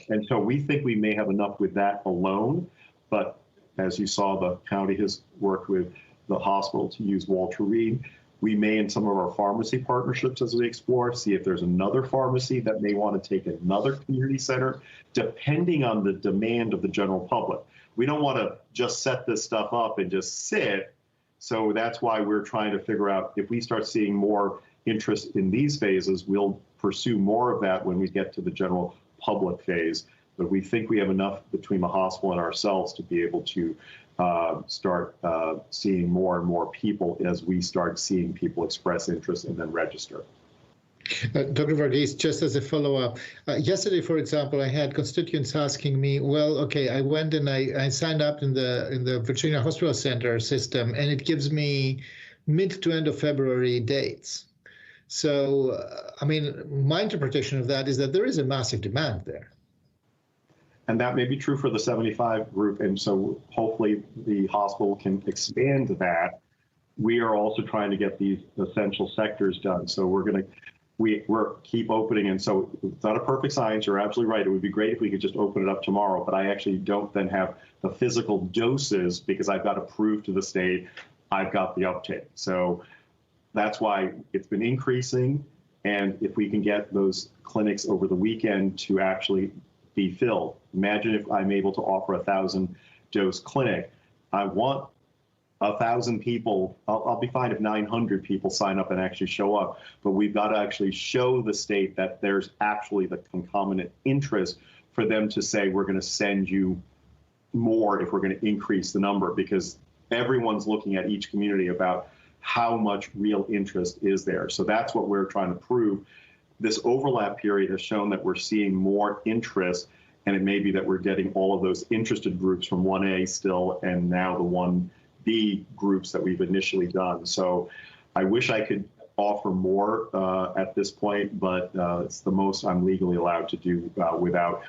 Speaker 3: And so we think we may have enough with that alone. But as you saw, the county has worked with the hospital to use Walter Reed. We may, in some of our pharmacy partnerships as we explore, see if there's another pharmacy that may want to take another community center, depending on the demand of the general public. We don't want to just set this stuff up and just sit. So that's why we're trying to figure out, if we start seeing more interest in these phases, we'll pursue more of that when we get to the general public phase. But we think we have enough between the hospital and ourselves to be able to start seeing more and more people as we start seeing people express interest and then register.
Speaker 6: Dr. Varghese, just as a follow-up, yesterday, for example, I had constituents asking me, well, okay, I went and I signed up in the Virginia Hospital Center system, and it gives me mid to end of February dates. So, I mean, my interpretation of that is that there is a massive demand there.
Speaker 3: And that may be true for the 75 group, and so hopefully the hospital can expand that. We are also trying to get these essential sectors done, so we're keep opening, and so it's not a perfect science. You're absolutely right. It would be great if we could just open it up tomorrow, but I actually don't then have the physical doses because I've got to prove to the state I've got the uptake. So that's why it's been increasing, and if we can get those clinics over the weekend to actually be filled. Imagine if I'm able to offer a 1,000-dose clinic. I want 1,000 people. I'll be fine if 900 people sign up and actually show up, but we've got to actually show the state that there's actually the concomitant interest for them to say, we're going to send you more if we're going to increase the number, because everyone's looking at each community about how much real interest is there. So that's what we're trying to prove. This overlap period has shown that we're seeing more interest, and it may be that we're getting all of those interested groups from 1A still, and now the 1B groups that we've initially done. So I wish I could offer more at this point, but it's the most I'm legally allowed to do without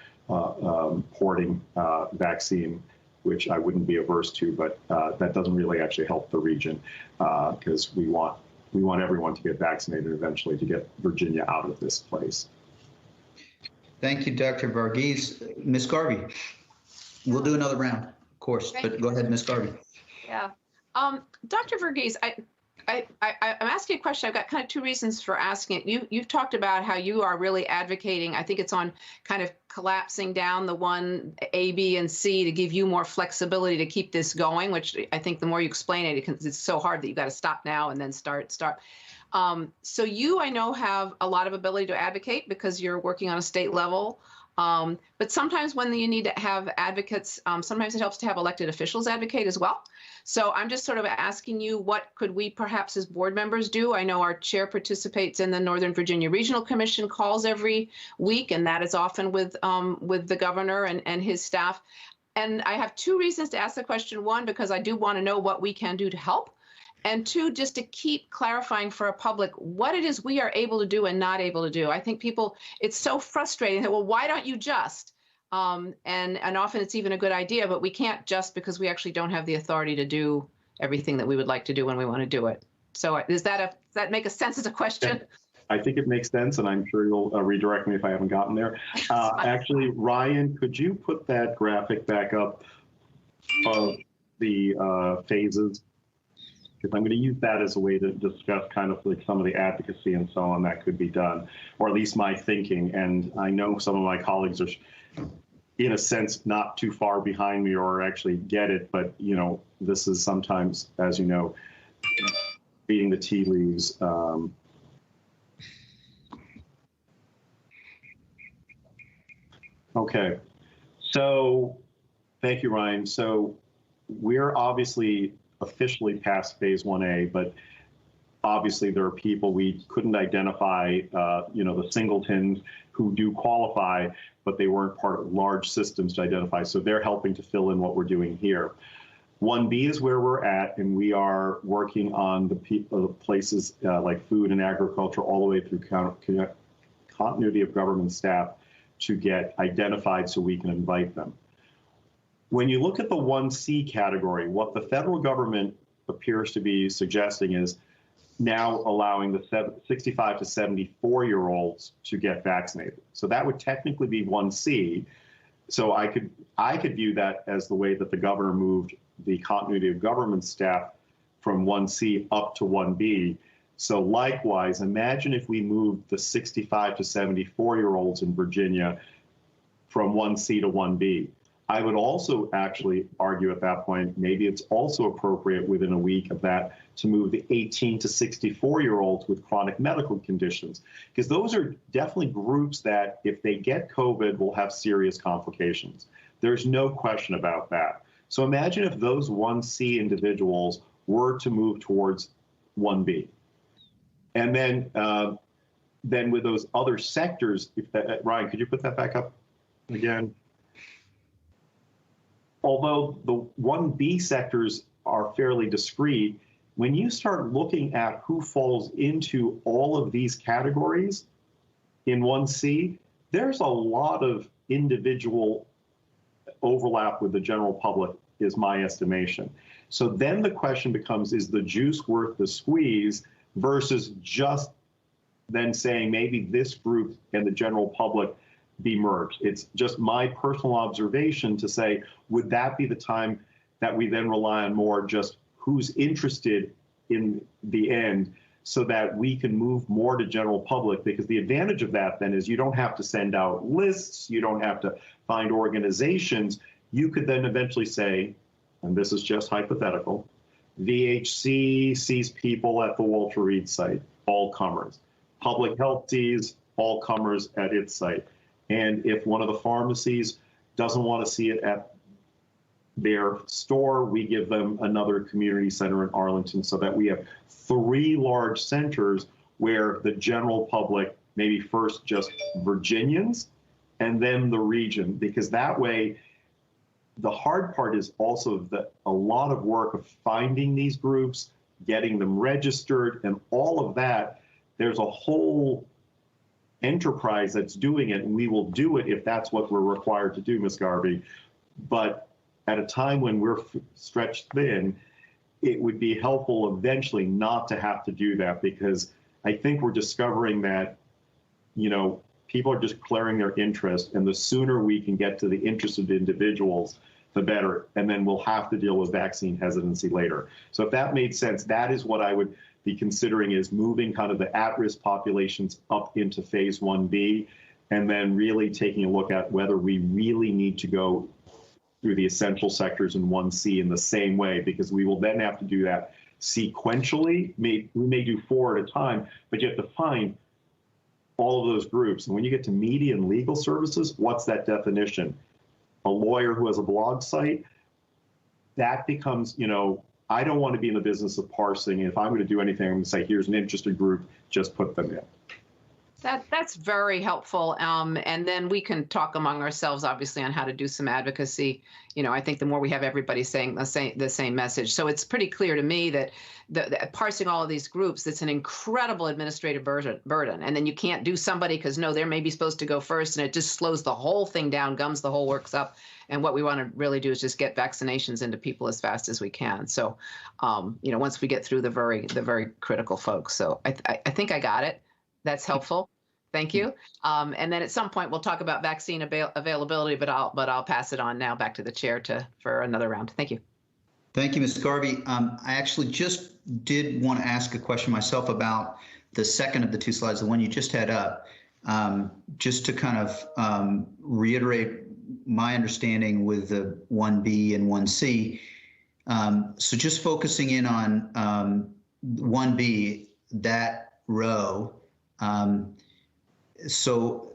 Speaker 3: porting vaccine, which I wouldn't be averse to, but that doesn't really actually help the region because we want everyone to get vaccinated eventually to get Virginia out of this place.
Speaker 1: Thank you, Dr. Varghese. Ms. Garvey, we'll do another round, of course, but go ahead, Ms. Garvey.
Speaker 7: Yeah. Dr. Varghese, I'm asking a question. I've got kind of two reasons for asking it. You've talked about how you are really advocating, I think it's on kind of collapsing down the 1A, B, and C to give you more flexibility to keep this going, which I think the more you explain it, because it's so hard that you've got to stop now and then start. So you, I know, have a lot of ability to advocate because you're working on a state level. But sometimes when you need to have advocates, sometimes it helps to have elected officials advocate as well. So I'm just sort of asking you, what could we perhaps as board members do? I know our chair participates in the Northern Virginia Regional Commission calls every week, and that is often with the governor and his staff. And I have two reasons to ask the question. One, because I do want to know what we can do to help. And two, just to keep clarifying for our public what it is we are able to do and not able to do. I think people, it's so frustrating that, well, why don't you just? And often it's even a good idea, but we can't just because we actually don't have the authority to do everything that we would like to do when we want to do it. So does that make a sense as a question?
Speaker 3: I think it makes sense, and I'm sure you'll redirect me if I haven't gotten there. Actually, Ryan, could you put that graphic back up of the phases? Because I'm going to use that as a way to discuss kind of like some of the advocacy and so on that could be done, or at least my thinking. And I know some of my colleagues are, in a sense, not too far behind me or actually get it. But, you know, this is sometimes, as you know, reading the tea leaves. Okay. So thank you, Ryan. So we're obviously officially past phase 1A, but obviously there are people we couldn't identify, you know, the singletons who do qualify, but they weren't part of large systems to identify. So they're helping to fill in what we're doing here. 1B is where we're at, and we are working on the places like food and agriculture all the way through continuity of government staff to get identified so we can invite them. When you look at the 1C category, what the federal government appears to be suggesting is now allowing the 65 to 74-year-olds to get vaccinated. So that would technically be 1C. So I could view that as the way that the governor moved the continuity of government staff from 1C up to 1B. So likewise, imagine if we moved the 65 to 74-year-olds in Virginia from 1C to 1B. I would also actually argue at that point, maybe it's also appropriate within a week of that to move the 18 to 64-year-olds with chronic medical conditions, because those are definitely groups that if they get COVID will have serious complications. There's no question about that. So imagine if those 1C individuals were to move towards 1B. And then with those other sectors, Ryan, could you put that back up again? Although the 1B sectors are fairly discrete, when you start looking at who falls into all of these categories in 1C, there's a lot of individual overlap with the general public, is my estimation. So then the question becomes, is the juice worth the squeeze versus just then saying maybe this group and the general public be merged? It's just my personal observation to say, would that be the time that we then rely on more just who's interested in the end so that we can move more to general public? Because the advantage of that then is you don't have to send out lists, you don't have to find organizations. You could then eventually say, and this is just hypothetical, VHC sees people at the Walter Reed site, all comers. Public health sees all comers at its site. And if one of the pharmacies doesn't want to see it at their store, we give them another community center in Arlington so that we have 3 large centers where the general public, maybe first just Virginians, and then the region, because that way, the hard part is also a lot of work of finding these groups, getting them registered, and all of that. There's a whole enterprise that's doing it, and we will do it if that's what we're required to do, Ms. Garvey. But at a time when we're stretched thin, it would be helpful eventually not to have to do that, because I think we're discovering that, people are just declaring their interest, and the sooner we can get to the interested individuals, the better. And then we'll have to deal with vaccine hesitancy later. So if that made sense, that is what I would be considering, is moving kind of the at-risk populations up into phase 1B, and then really taking a look at whether we really need to go through the essential sectors in 1C in the same way, because we will then have to do that sequentially. We may do 4 at a time, but you have to find all of those groups. And when you get to media and legal services, what's that definition? A lawyer who has a blog site, that becomes, I don't want to be in the business of parsing. If I'm going to do anything, I'm going to say, here's an interested group, just put them in.
Speaker 7: That's very helpful. And then we can talk among ourselves, obviously, on how to do some advocacy. I think the more we have everybody saying the same message. So it's pretty clear to me that the parsing all of these groups, it's an incredible administrative burden. And then you can't do somebody because, no, they're maybe supposed to go first, and it just slows the whole thing down, gums the whole works up. And what we want to really do is just get vaccinations into people as fast as we can. So, once we get through the very critical folks. So I think I got it. That's helpful. Thank you. And then at some point we'll talk about vaccine availability, but I'll pass it on now back to the chair for another round. Thank you.
Speaker 1: Thank you, Ms. Garvey. I actually just did want to ask a question myself about the second of the 2 slides, the one you just had up, just to kind of reiterate my understanding with the 1B and 1C. So just focusing in on 1B, that row. So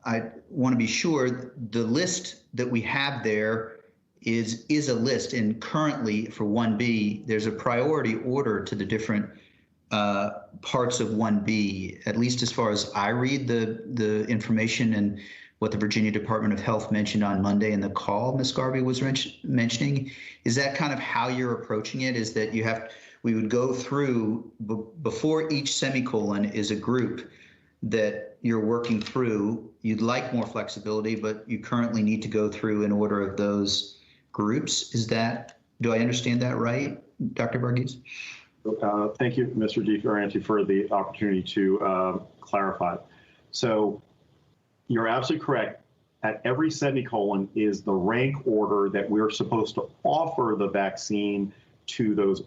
Speaker 1: I want to be sure the list that we have there is a list, and currently for 1B, there's a priority order to the different parts of 1B, at least as far as I read the information and what the Virginia Department of Health mentioned on Monday in the call Ms. Garvey was mentioning. Is that kind of how you're approaching it? Is that we would go through, before each semicolon is a group that you're working through. You'd like more flexibility, but you currently need to go through in order of those groups. Do I understand that right, Dr. Varghese?
Speaker 3: Thank you, Mr. DiFioranti, for the opportunity to clarify. So you're absolutely correct. At every semicolon is the rank order that we're supposed to offer the vaccine to those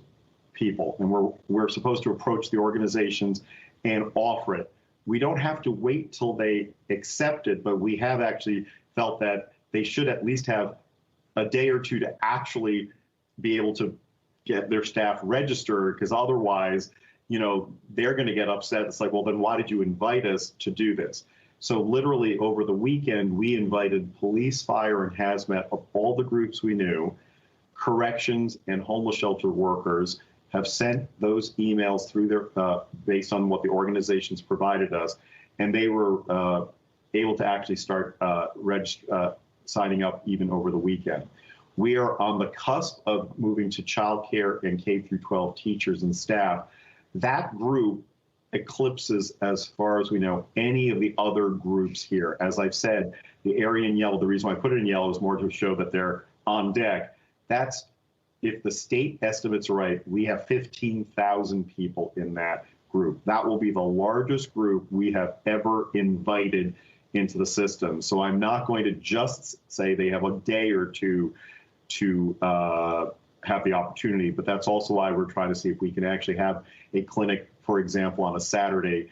Speaker 3: people. And we're supposed to approach the organizations and offer it. We don't have to wait till they accept it, but we have actually felt that they should at least have a day or two to actually be able to get their staff registered, because otherwise, they're going to get upset. It's like, well, then why did you invite us to do this? So literally over the weekend, we invited police, fire, and hazmat of all the groups we knew. Corrections and homeless shelter workers have sent those emails through their, based on what the organizations provided us, and they were able to actually start signing up even over the weekend. We are on the cusp of moving to childcare and K-12 teachers and staff. That group eclipses, as far as we know, any of the other groups here. As I've said, the area in yellow, the reason why I put it in yellow is more to show that they're on deck. That's, if the state estimates are right, we have 15,000 people in that group. That will be the largest group we have ever invited into the system. So I'm not going to just say they have a day or two to have the opportunity, but that's also why we're trying to see if we can actually have a clinic, for example, on a Saturday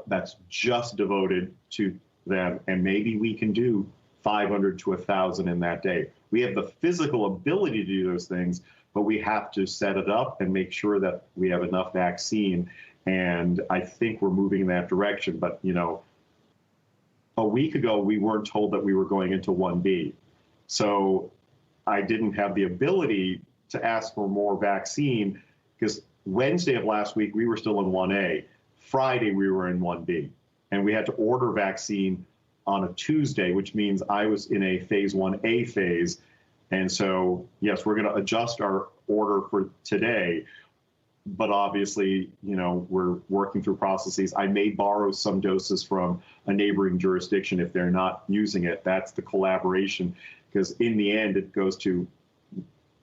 Speaker 3: that's just devoted to them, and maybe we can do 500 to 1,000 in that day. We have the physical ability to do those things, but we have to set it up and make sure that we have enough vaccine. And I think we're moving in that direction. But, a week ago, we weren't told that we were going into 1B. So I didn't have the ability to ask for more vaccine, because Wednesday of last week, we were still in 1A. Friday, we were in 1B. And we had to order vaccine on a Tuesday, which means I was in a phase 1A phase. And so, yes, we're going to adjust our order for today. But obviously, we're working through processes. I may borrow some doses from a neighboring jurisdiction if they're not using it. That's the collaboration, because in the end, it goes to,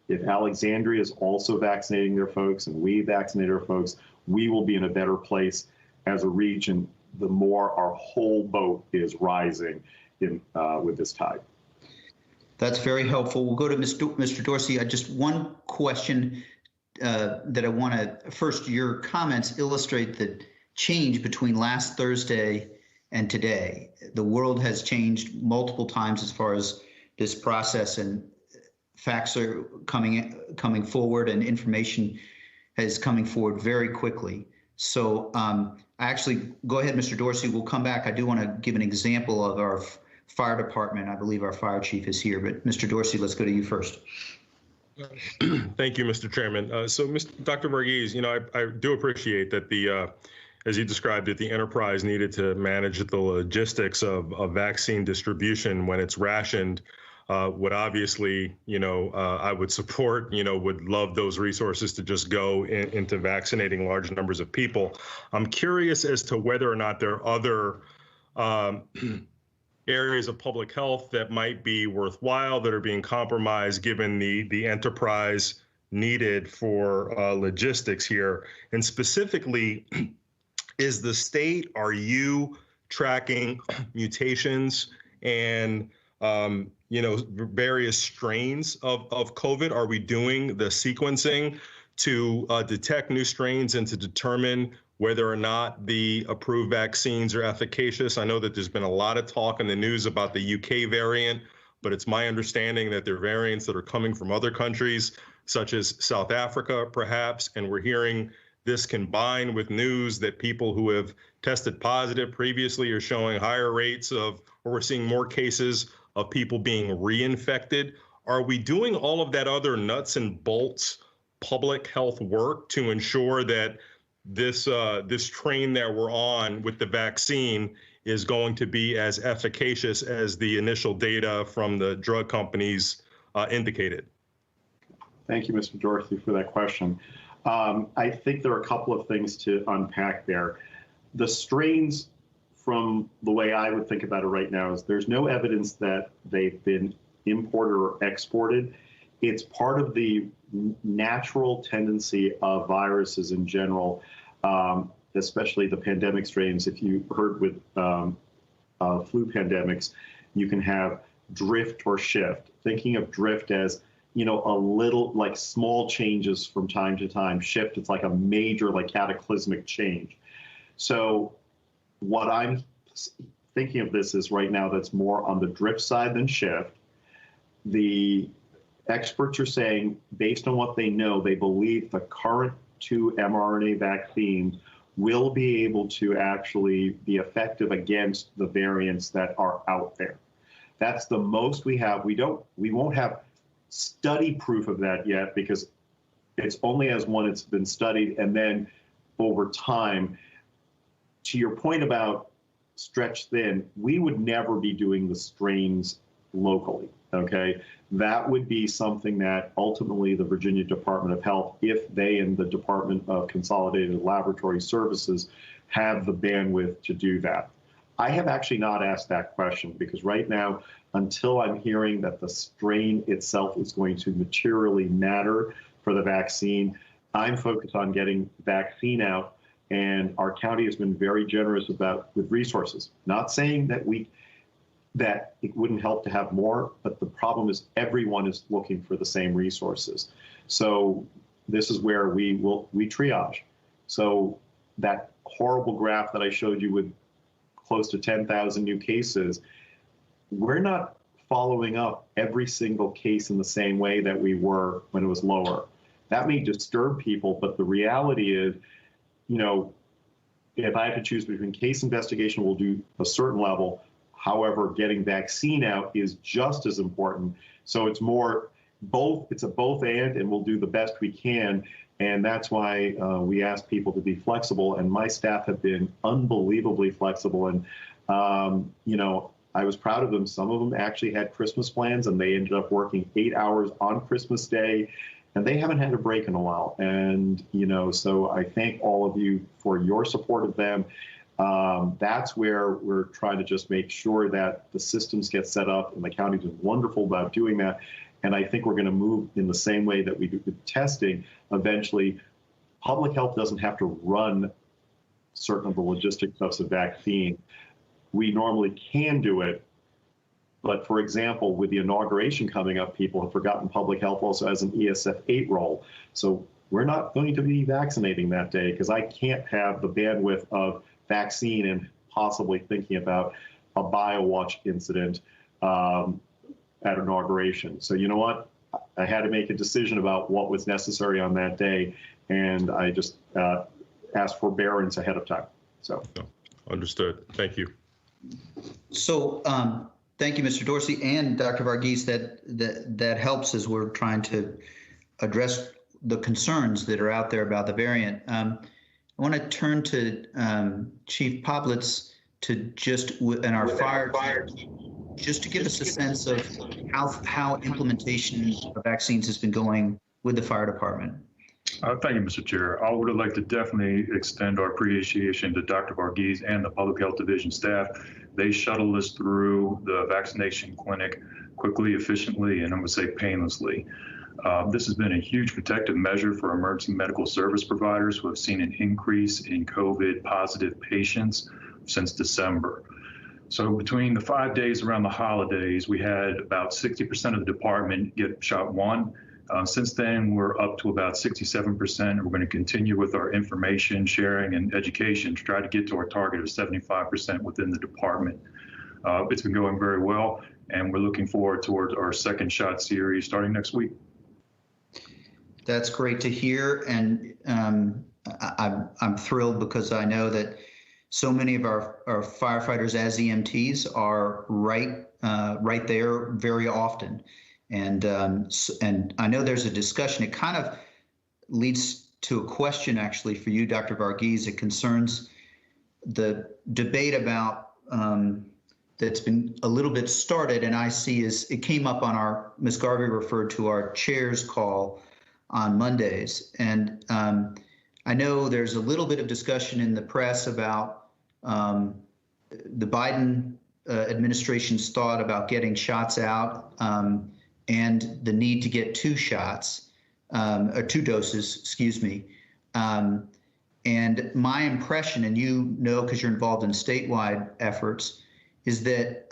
Speaker 3: if Alexandria is also vaccinating their folks and we vaccinate our folks, we will be in a better place as a region the more our whole boat is rising in with this tide.
Speaker 1: That's very helpful. We'll go to Mr. Dorsey. Just one question that I want to, first, your comments illustrate the change between last Thursday and today. The world has changed multiple times as far as this process, and facts are coming forward, and information is coming forward very quickly. So actually, go ahead, Mr. Dorsey. We'll come back. I do want to give an example of our fire department. I believe our fire chief is here, but Mr. Dorsey, let's go to you first.
Speaker 8: Thank you, Mr. Chairman. Dr. Varghese, I do appreciate that as you described it, the enterprise needed to manage the logistics of vaccine distribution when it's rationed. Would obviously, I would support, would love those resources to just go into vaccinating large numbers of people. I'm curious as to whether or not there are other areas of public health that might be worthwhile that are being compromised given the enterprise needed for logistics here. And specifically, is the state, are you tracking mutations and various strains of COVID? Are we doing the sequencing to detect new strains and to determine whether or not the approved vaccines are efficacious? I know that there's been a lot of talk in the news about the UK variant, but it's my understanding that there are variants that are coming from other countries, such as South Africa, perhaps, and we're hearing this combined with news that people who have tested positive previously are showing higher rates of, or we're seeing more cases of people being reinfected. Are we doing all of that other nuts and bolts public health work to ensure that this train that we're on with the vaccine is going to be as efficacious as the initial data from the drug companies indicated?
Speaker 3: Thank you, Mr. Dorsey, for that question. I think there are a couple of things to unpack there. The strains, from the way I would think about it right now, is there's no evidence that they've been imported or exported. It's part of the natural tendency of viruses in general, especially the pandemic strains. If you heard with flu pandemics, you can have drift or shift. Thinking of drift as, a little like small changes from time to time. Shift, it's like a major, like cataclysmic change. So what I'm thinking of this is right now that's more on the drift side than shift. the experts are saying, based on what they know, they believe the current 2 mRNA vaccines will be able to actually be effective against the variants that are out there. That's the most we have. We won't have study proof of that yet, because it's only as one it's been studied, and then over time. To your point about stretch thin, we would never be doing the strains locally, okay? That would be something that ultimately the Virginia Department of Health, if they and the Department of Consolidated Laboratory Services have the bandwidth to do that. I have actually not asked that question, because right now, until I'm hearing that the strain itself is going to materially matter for the vaccine, I'm focused on getting vaccine out. And our county has been very generous with resources. Not saying that it wouldn't help to have more, but the problem is everyone is looking for the same resources. So this is where we triage. So that horrible graph that I showed you with close to 10,000 new cases, we're not following up every single case in the same way that we were when it was lower. That may disturb people, but the reality is, you know, if I have to choose between case investigation, we'll do a certain level. However, getting vaccine out is just as important. So it's more both, it's a both and we'll do the best we can. And that's why we ask people to be flexible. And my staff have been unbelievably flexible. And, you know, I was proud of them. Some of them actually had Christmas plans, and they ended up working 8 hours on Christmas Day. And they haven't had a break in a while. And, you know, so I thank all of you for your support of them. That's where we're trying to just make sure that the systems get set up, and the county is wonderful about doing that. And I think we're going to move in the same way that we do with testing. Eventually, public health doesn't have to run certain of the logistics of the vaccine. We normally can do it. But for example, with the inauguration coming up, people have forgotten public health also has an ESF8 role. So we're not going to be vaccinating that day, because I can't have the bandwidth of vaccine and possibly thinking about a BioWatch incident at inauguration. So you know what? I had to make a decision about what was necessary on that day, and I just asked forbearance ahead of time. So
Speaker 8: understood. Thank you.
Speaker 1: So thank you, Mr. Dorsey and Dr. Varghese. That helps as we're trying to address the concerns that are out there about the variant. I want to turn to Chief Poplitz to just in our fire just to give us a sense of how implementation of vaccines has been going with the fire department.
Speaker 9: Thank you, Mr. Chair. I would like to definitely extend our appreciation to Dr. Varghese and the Public Health Division staff. They shuttled us through the vaccination clinic quickly, efficiently, and I'm going to say painlessly. This has been a huge protective measure for emergency medical service providers who have seen an increase in COVID positive patients since December. So between the 5 days around the holidays, we had about 60% of the department get shot one. Since then, we're up to about 67%. We're going to continue with our information sharing and education to try to get to our target of 75% within the department. It's been going very well, and we're looking forward towards our second shot series starting next week.
Speaker 1: That's great to hear, and I'm thrilled because I know that so many of our firefighters as EMTs are right there very often. And I know there's a discussion. It kind of leads to a question, actually, for you, Dr. Varghese. It concerns the debate about that's been a little bit started, and I see is it came up on our, Ms. Garvey referred to our chair's call on Mondays. And I know there's a little bit of discussion in the press about the Biden administration's thought about getting shots out and the need to get 2 shots, or 2 doses, excuse me. And my impression, and you know because you're involved in statewide efforts, is that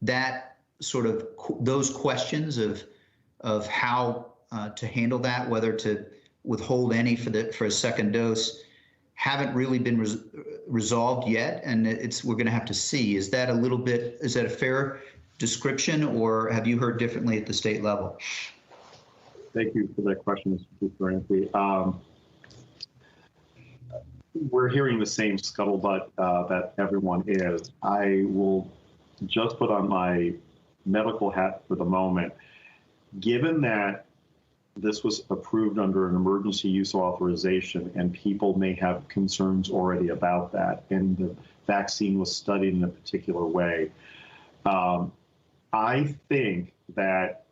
Speaker 1: that sort of those questions of how to handle that, whether to withhold any for a second dose, haven't really been resolved yet, and we're going to have to see. Is that a fair description, or have you heard differently at the state level?
Speaker 3: Thank you for that question, Mr. Dupree. We're hearing the same scuttlebutt that everyone is. I will just put on my medical hat for the moment. Given that this was approved under an emergency use authorization and people may have concerns already about that, and the vaccine was studied in a particular way, I think that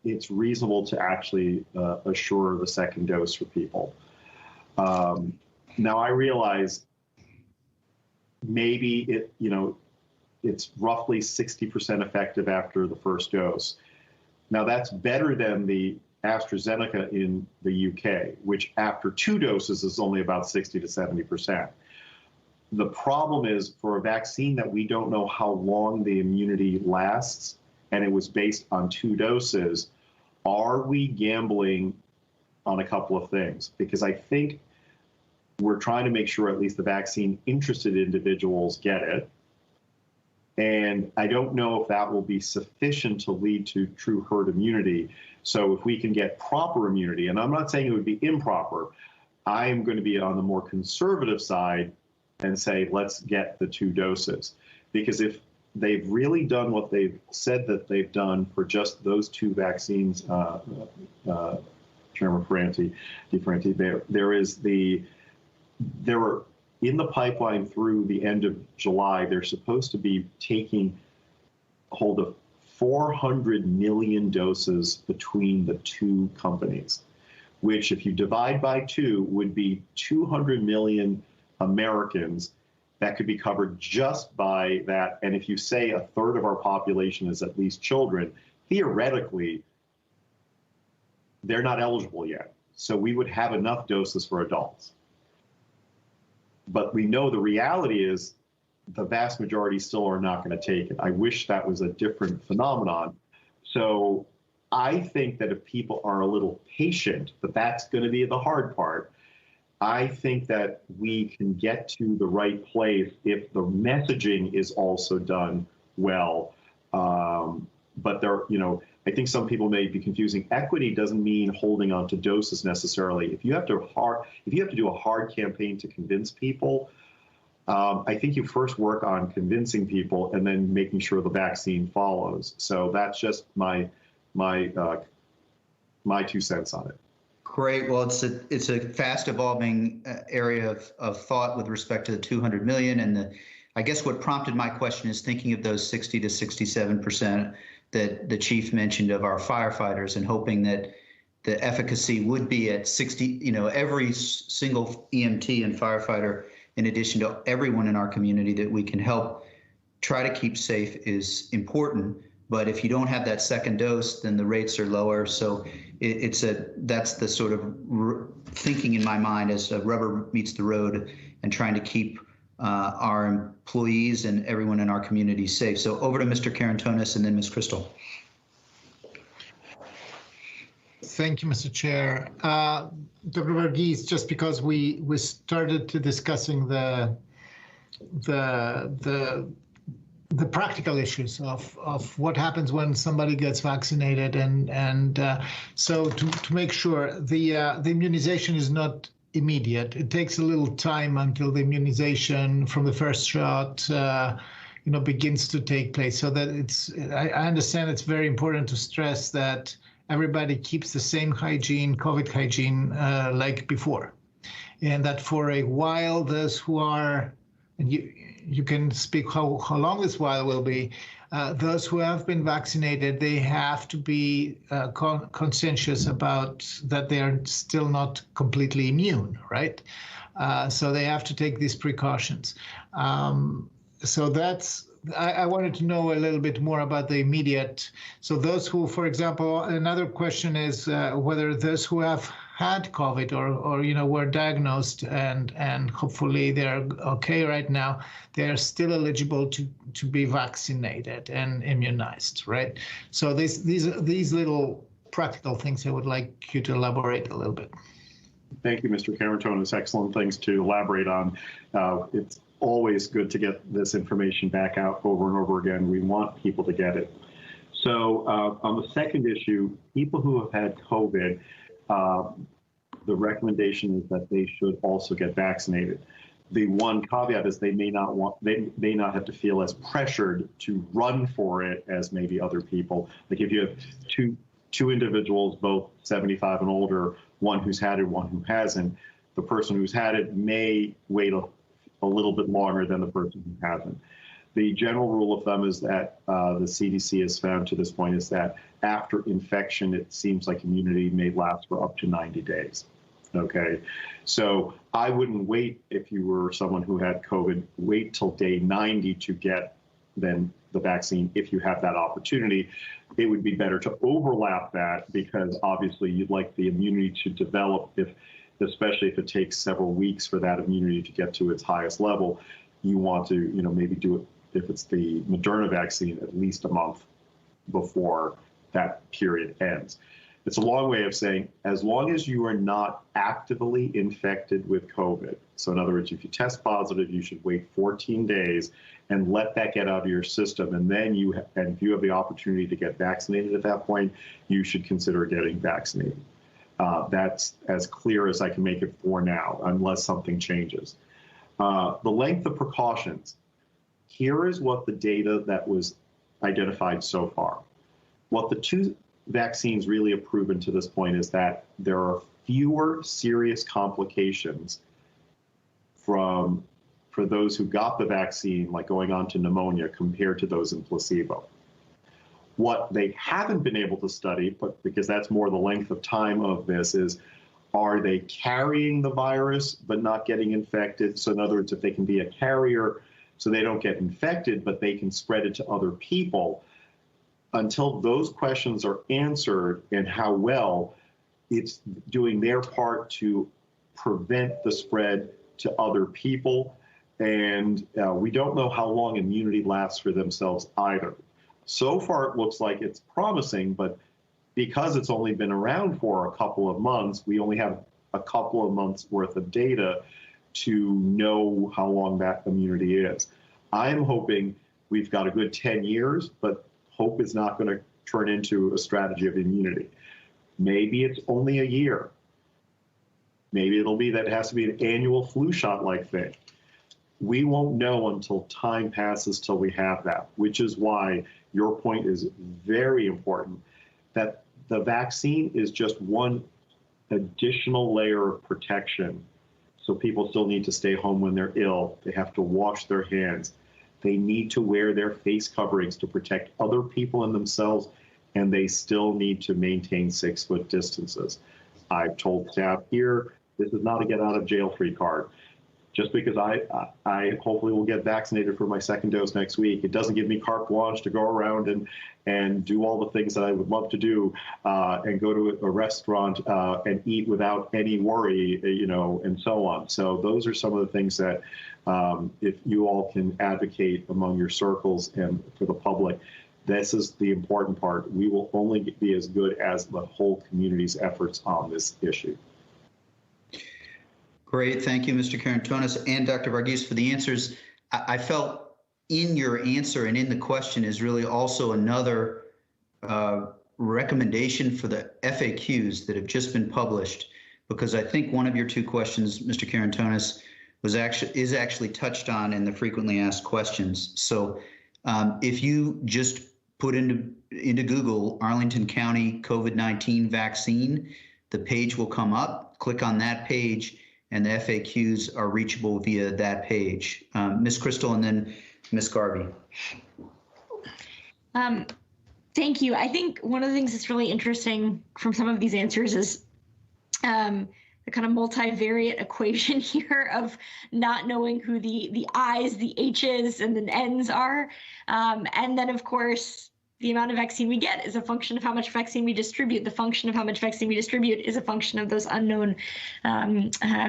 Speaker 3: it's reasonable to actually assure the second dose for people. Now, I realize maybe it's roughly 60% effective after the first dose. Now, that's better than the AstraZeneca in the UK, which after 2 doses is only about 60 to 70%. The problem is, for a vaccine that we don't know how long the immunity lasts, and it was based on 2 doses, are we gambling on a couple of things? Because I think we're trying to make sure at least the vaccine interested individuals get it. And I don't know if that will be sufficient to lead to true herd immunity. So if we can get proper immunity, and I'm not saying it would be improper, I am going to be on the more conservative side and say, let's get the 2 doses. Because if they've really done what they've said that they've done for just those 2 vaccines, Chairman DeFranti, there were in the pipeline through the end of July, they're supposed to be taking hold of 400 million doses between the 2 companies, which if you divide by 2 would be 200 million Americans that could be covered just by that. And if you say a third of our population is at least children, theoretically, they're not eligible yet. So we would have enough doses for adults. But we know the reality is the vast majority still are not going to take it. I wish that was a different phenomenon. So I think that if people are a little patient, but that's going to be the hard part, I think that we can get to the right place if the messaging is also done well. But there, I think some people may be confusing. Equity doesn't mean holding on to doses necessarily. If you have to do a hard campaign to convince people, I think you first work on convincing people and then making sure the vaccine follows. So that's just my 2 cents on it.
Speaker 1: Great. Well, it's a fast evolving area of thought with respect to the 200 million. And I guess what prompted my question is thinking of those 60 to 67% that the chief mentioned of our firefighters, and hoping that the efficacy would be at 60, every single EMT and firefighter, in addition to everyone in our community that we can help try to keep safe, is important. But if you don't have that second dose, then the rates are lower. So that's the sort of thinking in my mind as rubber meets the road, and trying to keep our employees and everyone in our community safe. So over to Mr. Karantonis and then Ms. Crystal.
Speaker 6: Thank you, Mr. Chair. Dr. Varghese, just because we started to discussing the practical issues of what happens when somebody gets vaccinated, and so to make sure the immunization is not immediate. It takes a little time until the immunization from the first shot begins to take place. So that I understand it's very important to stress that everybody keeps the same hygiene, COVID hygiene, like before, and that for a while, those who are, and you can speak how long this while will be, those who have been vaccinated, they have to be conscientious about that they are still not completely immune, right? So they have to take these precautions. So that's, I wanted to know a little bit more about the immediate. So those who, for example, another question is whether those who have had COVID or were diagnosed and hopefully they're okay right now, they're still eligible to be vaccinated and immunized, right? So these little practical things I would like you to elaborate a little bit.
Speaker 3: Thank you, Mr. Karantonis. Excellent things to elaborate on. always good to get this information back out over and over again. We want people to get it. So on the second issue, people who have had COVID, the recommendation is that they should also get vaccinated. The one caveat is they may not have to feel as pressured to run for it as maybe other people. Like if you have two individuals, both 75 and older, one who's had it, one who hasn't, the person who's had it may wait a little bit longer than the person who hasn't. The general rule of thumb is that the CDC has found to this point is that after infection, it seems like immunity may last for up to 90 days. Okay, so I wouldn't wait if you were someone who had COVID, wait till day 90 to get then the vaccine if you have that opportunity. It would be better to overlap that because obviously you'd like the immunity to develop especially if it takes several weeks for that immunity to get to its highest level. You want to, maybe do it if it's the Moderna vaccine at least a month before that period ends. It's a long way of saying, as long as you are not actively infected with COVID, so in other words, if you test positive, you should wait 14 days and let that get out of your system. And then if you have the opportunity to get vaccinated at that point, you should consider getting vaccinated. That's as clear as I can make it for now, unless something changes. The length of precautions. Here is what the data that was identified so far. What the two vaccines really have proven to this point is that there are fewer serious complications for those who got the vaccine, like going on to pneumonia, compared to those in placebo. What they haven't been able to study, but because that's more the length of time of this, is are they carrying the virus but not getting infected? So in other words, if they can be a carrier so they don't get infected, but they can spread it to other people. Until those questions are answered and how well it's doing their part to prevent the spread to other people. And we don't know how long immunity lasts for themselves either. So far, it looks like it's promising, but because it's only been around for a couple of months, we only have a couple of months worth of data to know how long that immunity is. I'm hoping we've got a good 10 years, but hope is not going to turn into a strategy of immunity. Maybe it's only a year. Maybe it'll be that it has to be an annual flu shot-like thing. We won't know until time passes till we have that, which is why your point is very important, that the vaccine is just one additional layer of protection. So people still need to stay home when they're ill. They have to wash their hands. They need to wear their face coverings to protect other people and themselves, and they still need to maintain 6-foot distances. I've told staff here, this is not a get out of jail free card. Just because I hopefully will get vaccinated for my second dose next week, it doesn't give me carte blanche to go around and do all the things that I would love to do and go to a restaurant and eat without any worry, and so on. So those are some of the things that if you all can advocate among your circles and for the public, this is the important part. We will only be as good as the whole community's efforts on this issue.
Speaker 1: Great. Thank you, Mr. Karantonis and Dr. Varghese for the answers. I felt in your answer and in the question is really also another recommendation for the FAQs that have just been published, because I think one of your two questions, Mr. Karantonis, is actually touched on in the frequently asked questions. So if you just put into Google Arlington County COVID-19 vaccine, the page will come up. Click on that page, and the FAQs are reachable via that page. Ms. Crystal and then Ms. Garvey.
Speaker 5: Thank you. I think one of the things that's really interesting from some of these answers is the kind of multivariate equation here of not knowing who the I's, the H's, and the N's are. And then, of course, the amount of vaccine we get is a function of how much vaccine we distribute. The function of how much vaccine we distribute is a function of those unknown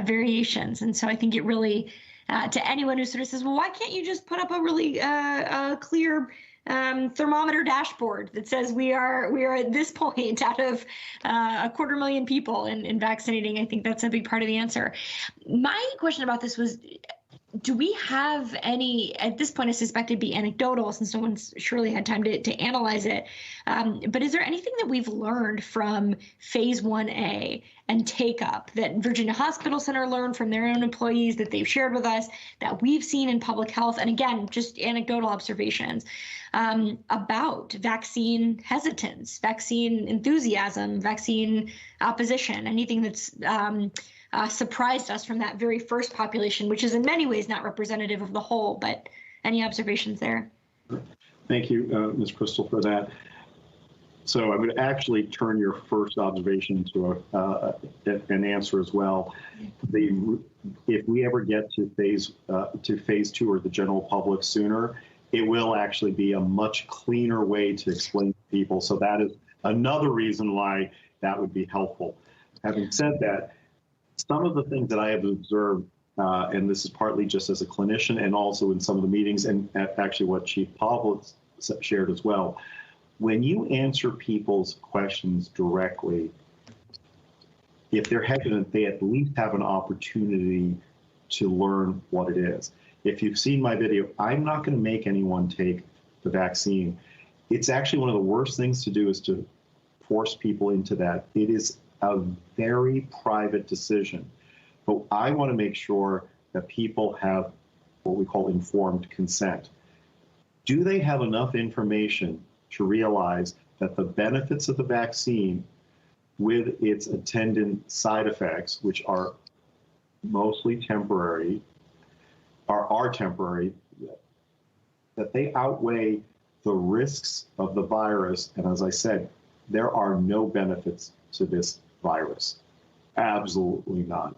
Speaker 5: variations. And so I think it really, to anyone who sort of says, well, why can't you just put up a really clear thermometer dashboard that says we are at this point out of 250,000 people in vaccinating? I think that's a big part of the answer. My question about this was, do we have any, at this point I suspect it'd be anecdotal since no one's surely had time to analyze it, but is there anything that we've learned from phase 1A and take up that Virginia Hospital Center learned from their own employees that they've shared with us, that we've seen in public health, and again, just anecdotal observations about vaccine hesitance, vaccine enthusiasm, vaccine opposition, anything that's surprised us from that very first population, which is in many ways not representative of the whole, but any observations there?
Speaker 3: Thank you, Ms. Crystal, for that. So I'm going to actually turn your first observation to an answer as well. If we ever get to phase 2 or the general public sooner, it will actually be a much cleaner way to explain to people. So that is another reason why that would be helpful. Having said that, some of the things that I have observed, and this is partly just as a clinician and also in some of the meetings, and actually what Chief Pavlik shared as well, when you answer people's questions directly, if they're hesitant, they at least have an opportunity to learn what it is. If you've seen my video, I'm not going to make anyone take the vaccine. It's actually one of the worst things to do is to force people into that. It is a very private decision. But I want to make sure that people have what we call informed consent. Do they have enough information to realize that the benefits of the vaccine with its attendant side effects, which are mostly temporary, are temporary, that they outweigh the risks of the virus? And as I said, there are no benefits to this virus. Absolutely none.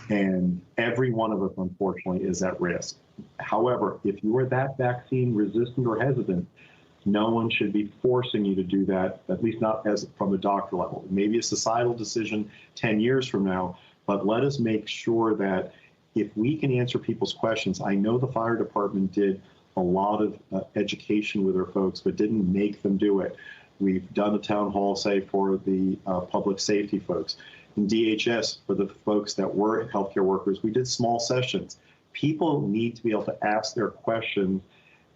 Speaker 3: And every one of us, unfortunately, is at risk. However, if you are that vaccine resistant or hesitant, no one should be forcing you to do that, at least not as from a doctor level. Maybe a societal decision 10 years from now, but let us make sure that if we can answer people's questions. I know the fire department did a lot of education with their folks, but didn't make them do it. We've done a town hall, say, for the public safety folks. In DHS, for the folks that were healthcare workers, we did small sessions. People need to be able to ask their questions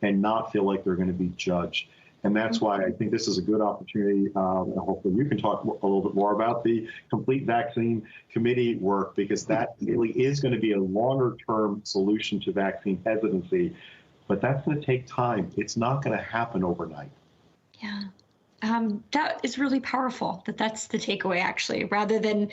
Speaker 3: and not feel like they're going to be judged. And that's why I think this is a good opportunity. Hopefully you can talk a little bit more about the complete vaccine committee work, because that really is going to be a longer term solution to vaccine hesitancy. But that's going to take time. It's not going to happen overnight.
Speaker 5: Yeah. That is really powerful, that's the takeaway, actually, rather than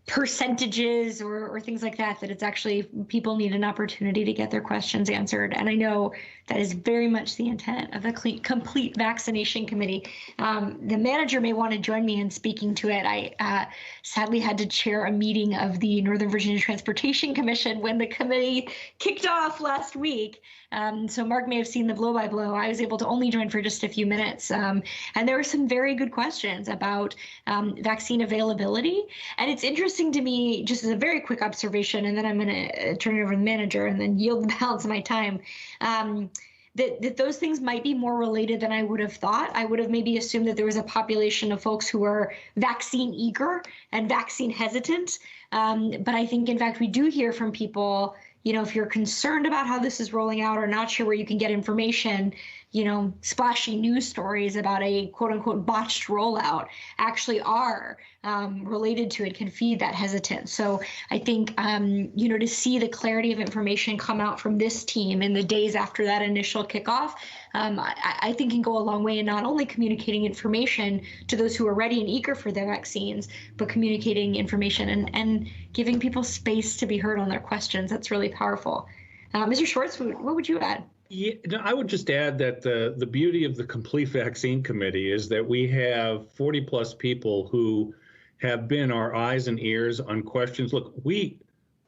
Speaker 5: percentages or things like that, that it's actually people need an opportunity to get their questions answered. And I know that is very much the intent of the complete vaccination committee. The manager may want to join me in speaking to it. I sadly had to chair a meeting of the Northern Virginia Transportation Commission when the committee kicked off last week. So Mark may have seen the blow-by-blow. I was able to only join for just a few minutes. And there were some very good questions about vaccine availability. And it's interesting to me, just as a very quick observation, and then I'm going to turn it over to the manager and then yield the balance of my time, that those things might be more related than I would have thought. I would have maybe assumed that there was a population of folks who are vaccine eager and vaccine hesitant. But I think, in fact, we do hear from people, if you're concerned about how this is rolling out or not sure where you can get information, splashy news stories about a quote unquote botched rollout actually are related to it, can feed that hesitance. So I think, to see the clarity of information come out from this team in the days after that initial kickoff, I think can go a long way in not only communicating information to those who are ready and eager for their vaccines, but communicating information and giving people space to be heard on their questions. That's really powerful. Mr. Schwartz, what would you add?
Speaker 2: Yeah, I would just add that the beauty of the Complete Vaccine Committee is that we have 40 plus people who have been our eyes and ears on questions. Look, we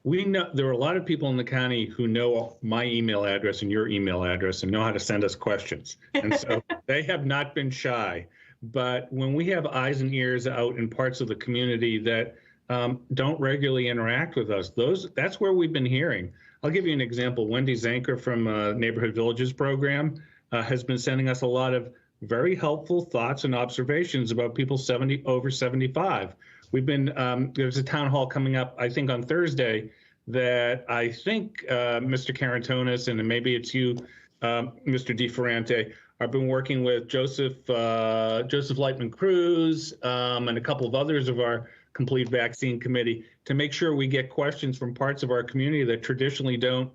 Speaker 2: know there are a lot of people in the county who know my email address and your email address and know how to send us questions. And so they have not been shy. But when we have eyes and ears out in parts of the community that don't regularly interact with us, that's where we've been hearing. I'll give you an example. Wendy Zanker from Neighborhood Villages program has been sending us a lot of very helpful thoughts and observations about people over 75. We've been, there's a town hall coming up, I think on Thursday, that I think Mr. Carantonis, and maybe it's you, Mr. DiFerrante, I've been working with Joseph Lightman Cruz and a couple of others of our Complete Vaccine Committee to make sure we get questions from parts of our community that traditionally don't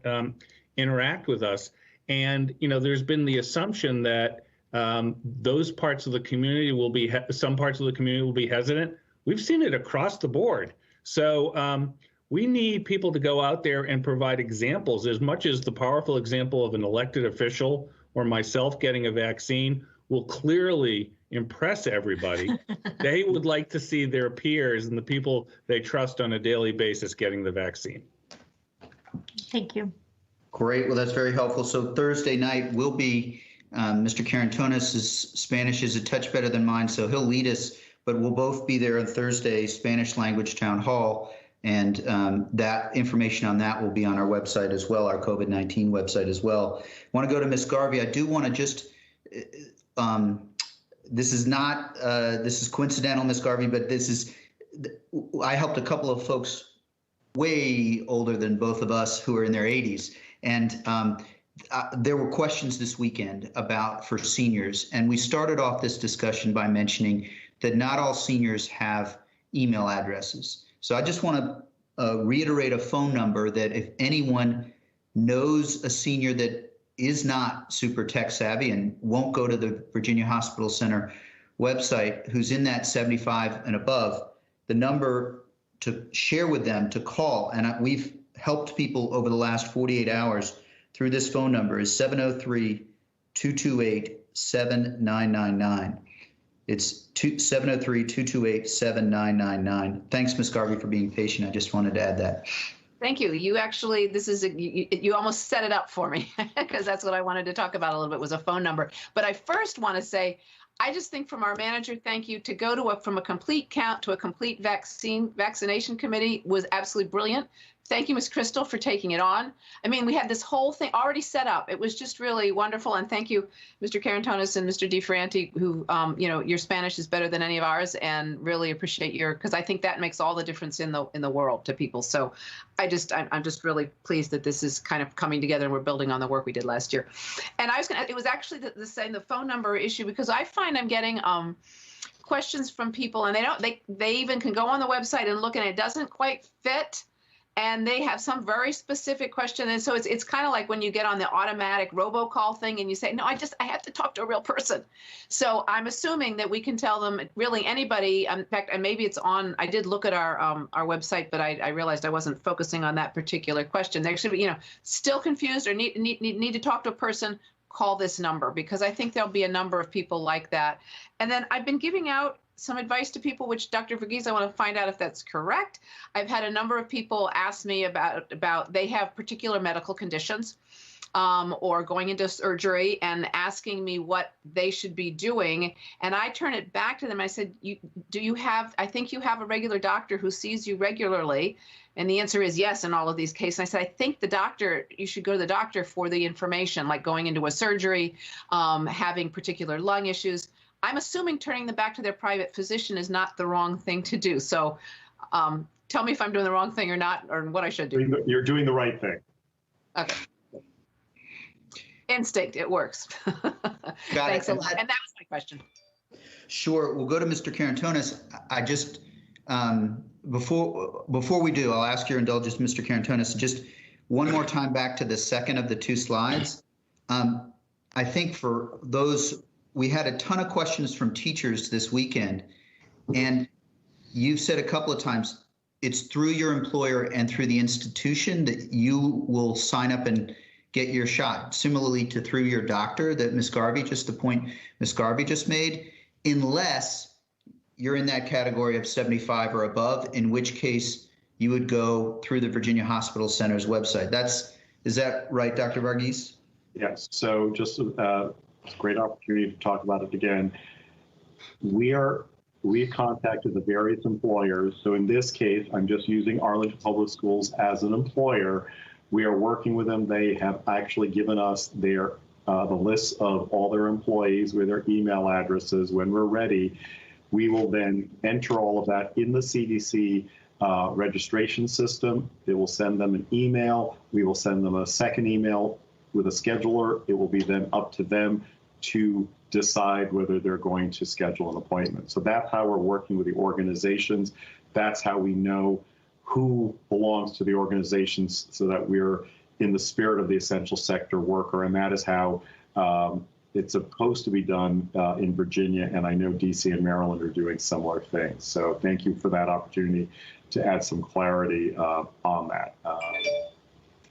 Speaker 2: interact with us. And, you know, there's been the assumption that those parts of the community will be, some parts of the community will be hesitant. We've seen it across the board. So we need people to go out there and provide examples, as much as the powerful example of an elected official or myself getting a vaccine will clearly impress everybody. They would like to see their peers and the people they trust on a daily basis getting the vaccine.
Speaker 5: Thank you.
Speaker 1: Great. Well, that's very helpful. So Thursday night will be Mr. Carantonis' Spanish is a touch better than mine, so he'll lead us, but we'll both be there on Thursday, Spanish language town hall. And that information on that will be on our website as well, our COVID-19 website as well. I want to go to Ms. Garvey. I do want to just, this is coincidental, Ms. Garvey, but I helped a couple of folks way older than both of us who are in their 80s. And there were questions this weekend for seniors. And we started off this discussion by mentioning that not all seniors have email addresses. So I just want to reiterate a phone number that if anyone knows a senior that is not super tech savvy and won't go to the Virginia Hospital Center website, who's in that 75 and above, the number to share with them to call, and we've helped people over the last 48 hours through this phone number, is 703-228-7999. It's 703-228-7999. Thanks, Ms. Garvey, for being patient. I just wanted to add that.
Speaker 7: Thank you. You actually, you almost set it up for me because that's what I wanted to talk about a little bit, was a phone number. But I first want to say, I just think from our manager, thank you, to go from a complete count to a complete vaccination committee was absolutely brilliant. Thank you, Ms. Crystal, for taking it on. I mean, we had this whole thing already set up. It was just really wonderful. And thank you, Mr. Carantonis and Mr. DiFerrante, who, you know, your Spanish is better than any of ours, and really appreciate because I think that makes all the difference in the world to people. So I'm just really pleased that this is kind of coming together and we're building on the work we did last year. And it was actually the phone number issue, because I find I'm getting questions from people, and they even can go on the website and look, and it doesn't quite fit. And they have some very specific question. And so it's kind of like when you get on the automatic robocall thing and you say, no, I have to talk to a real person. So I'm assuming that we can tell them, really anybody. In fact, and maybe it's on, I did look at our website, but I realized I wasn't focusing on that particular question. They should be, still confused or need to talk to a person, call this number, because I think there'll be a number of people like that. And then I've been giving out some advice to people, which Dr. Verghese, I want to find out if that's correct. I've had a number of people ask me about they have particular medical conditions or going into surgery, and asking me what they should be doing. And I turn it back to them. I said, I think you have a regular doctor who sees you regularly. And the answer is yes in all of these cases. I said, I think you should go to the doctor for the information, like going into a surgery, having particular lung issues. I'm assuming turning them back to their private physician is not the wrong thing to do. So tell me if I'm doing the wrong thing or not, or what I should do.
Speaker 3: You're doing the right thing.
Speaker 7: Okay. Instinct, it works. Thanks a lot. And that was my question.
Speaker 1: Sure. We'll go to Mr. Carantonis. I just, before we do, I'll ask your indulgence, Mr. Carantonis, just one more time back to the second of the two slides. I think for those, we had a ton of questions from teachers this weekend, and you've said a couple of times, it's through your employer and through the institution that you will sign up and get your shot. Similarly to through your doctor, that Ms. Garvey, just the point Ms. Garvey just made, unless you're in that category of 75 or above, in which case you would go through the Virginia Hospital Center's website. Is that right, Dr. Verghese?
Speaker 3: Yes. So just it's a great opportunity to talk about it again. We contacted the various employers. So in this case, I'm just using Arlington Public Schools as an employer. We are working with them. They have actually given us the list of all their employees with their email addresses. When we're ready, we will then enter all of that in the CDC registration system. It will send them an email. We will send them a second email with a scheduler. It will be then up to them to decide whether they're going to schedule an appointment. So that's how we're working with the organizations. That's how we know who belongs to the organizations, so that we're in the spirit of the essential sector worker. And that is how it's supposed to be done in Virginia. And I know DC and Maryland are doing similar things. So thank you for that opportunity to add some clarity on that.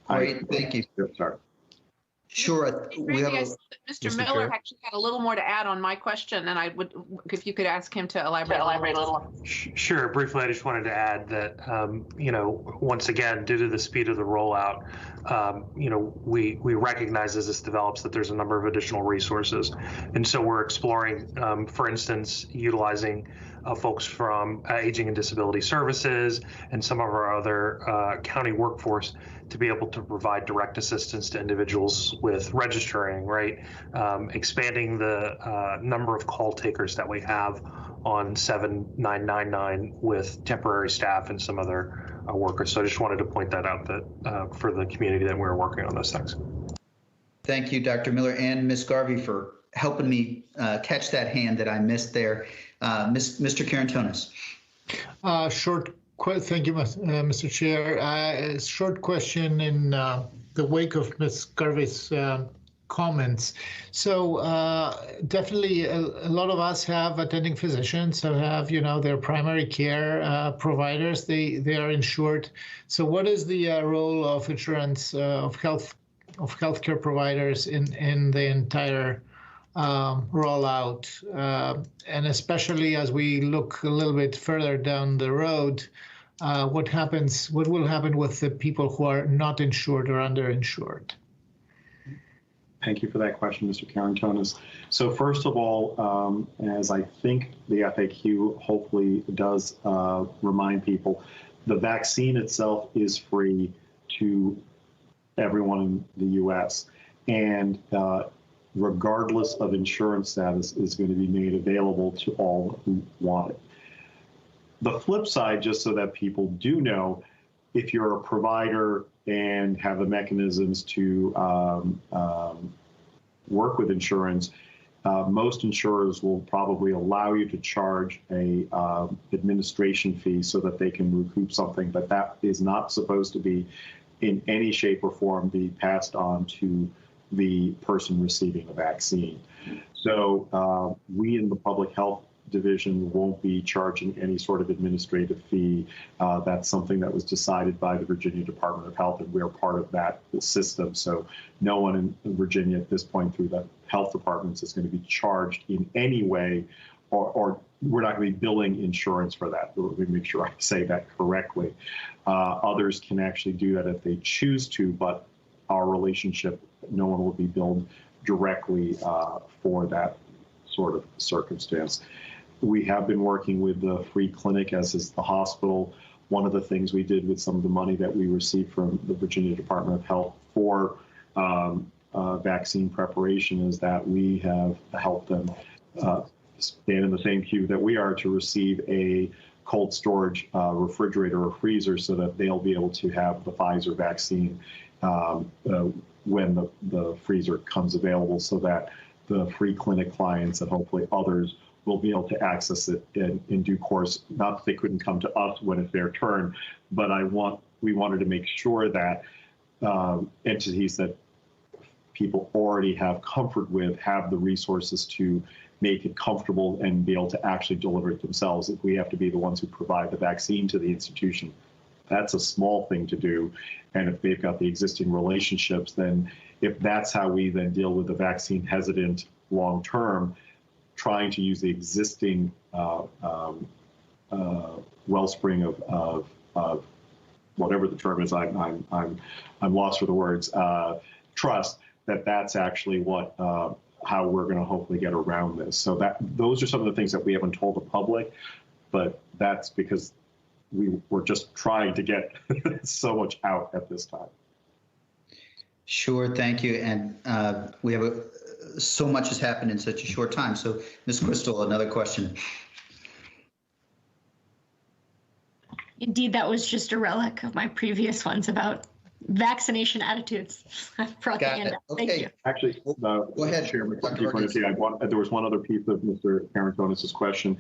Speaker 1: Great, thank you.
Speaker 3: Sorry.
Speaker 1: Sure. We have
Speaker 7: Mr. Miller actually had a little more to add on my question, and I would, if you could ask him to elaborate a little.
Speaker 4: Sure. Briefly, I just wanted to add that, once again, due to the speed of the rollout, we recognize as this develops that there's a number of additional resources. And so we're exploring, for instance, utilizing folks from Aging and Disability Services and some of our other county workforce to be able to provide direct assistance to individuals with registering, right? Expanding the number of call takers that we have on 7999 with temporary staff and some other workers. So I just wanted to point that out that for the community that we're working on those things.
Speaker 1: Thank you, Dr. Miller and Ms. Garvey, for helping me catch that hand that I missed there. Mr. Karantonis.
Speaker 6: Thank you, Mr. Chair. Short question in the wake of Ms. Garvey's comments. So definitely a lot of us have attending physicians who have, their primary care providers. They are insured. So what is the role of insurance of healthcare providers in the entire rollout, and especially as we look a little bit further down the road, what will happen with the people who are not insured or underinsured?
Speaker 3: Thank you for that question, Mr. Karantonis. So first of all, as I think the FAQ hopefully does remind people, the vaccine itself is free to everyone in the U.S. and regardless of insurance status, is going to be made available to all who want it. The flip side, just so that people do know, if you're a provider and have the mechanisms to work with insurance, most insurers will probably allow you to charge a administration fee so that they can recoup something, but that is not supposed to be in any shape or form be passed on to the person receiving the vaccine. So we in the public health division won't be charging any sort of administrative fee. That's something that was decided by the Virginia Department of Health, and we're part of that system. So no one in Virginia at this point through the health departments is going to be charged in any way, or we're not going to be billing insurance for that. Let me make sure I say that correctly. Others can actually do that if they choose to, but our relationship, no one will be billed directly for that sort of circumstance. We have been working with the free clinic, as is the hospital. One of the things we did with some of the money that we received from the Virginia Department of Health for vaccine preparation is that we have helped them stand in the same queue that we are to receive a cold storage refrigerator or freezer so that they'll be able to have the Pfizer vaccine when the freezer comes available, so that the free clinic clients and hopefully others will be able to access it in due course. Not that they couldn't come to us when it's their turn, but we wanted to make sure that entities that people already have comfort with have the resources to make it comfortable and be able to actually deliver it themselves. If we have to be the ones who provide the vaccine to the institution, that's a small thing to do. And if they've got the existing relationships, then if that's how we then deal with the vaccine hesitant long term, trying to use the existing wellspring of whatever the term is, I'm lost for the words, trust, that's actually what how we're going to hopefully get around this. So those are some of the things that we haven't told the public, but that's because we're just trying to get so much out at this time.
Speaker 1: Sure, thank you. And we have so much has happened in such a short time. So, Ms. Crystal, another question.
Speaker 5: Indeed, that was just a relic of my previous ones about vaccination attitudes. Propaganda. Thank you.
Speaker 3: Actually,
Speaker 1: go ahead,
Speaker 3: Chairman.
Speaker 1: Dr. Varghese.
Speaker 3: There was one other piece of Mr. Karantonis' question.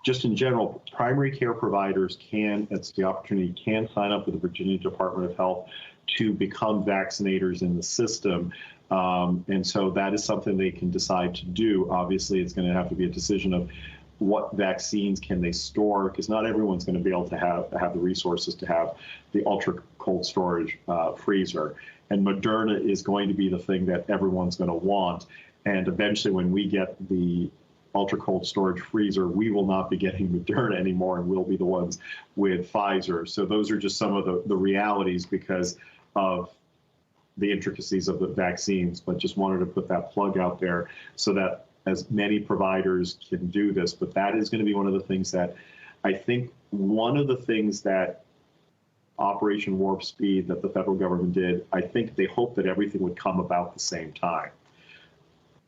Speaker 3: Just in general, primary care providers it's the opportunity, can sign up with the Virginia Department of Health to become vaccinators in the system. And so that is something they can decide to do. Obviously, it's going to have to be a decision of what vaccines can they store, because not everyone's going to be able to have the resources to have the ultra cold storage freezer. And Moderna is going to be the thing that everyone's going to want. And eventually, when we get the ultra cold storage freezer, we will not be getting Moderna anymore, and we'll be the ones with Pfizer. So those are just some of the realities because of the intricacies of the vaccines, but just wanted to put that plug out there so that as many providers can do this. But that is going to be one of the things that I think one of the things that Operation Warp Speed that the federal government did, I think they hoped that everything would come about the same time.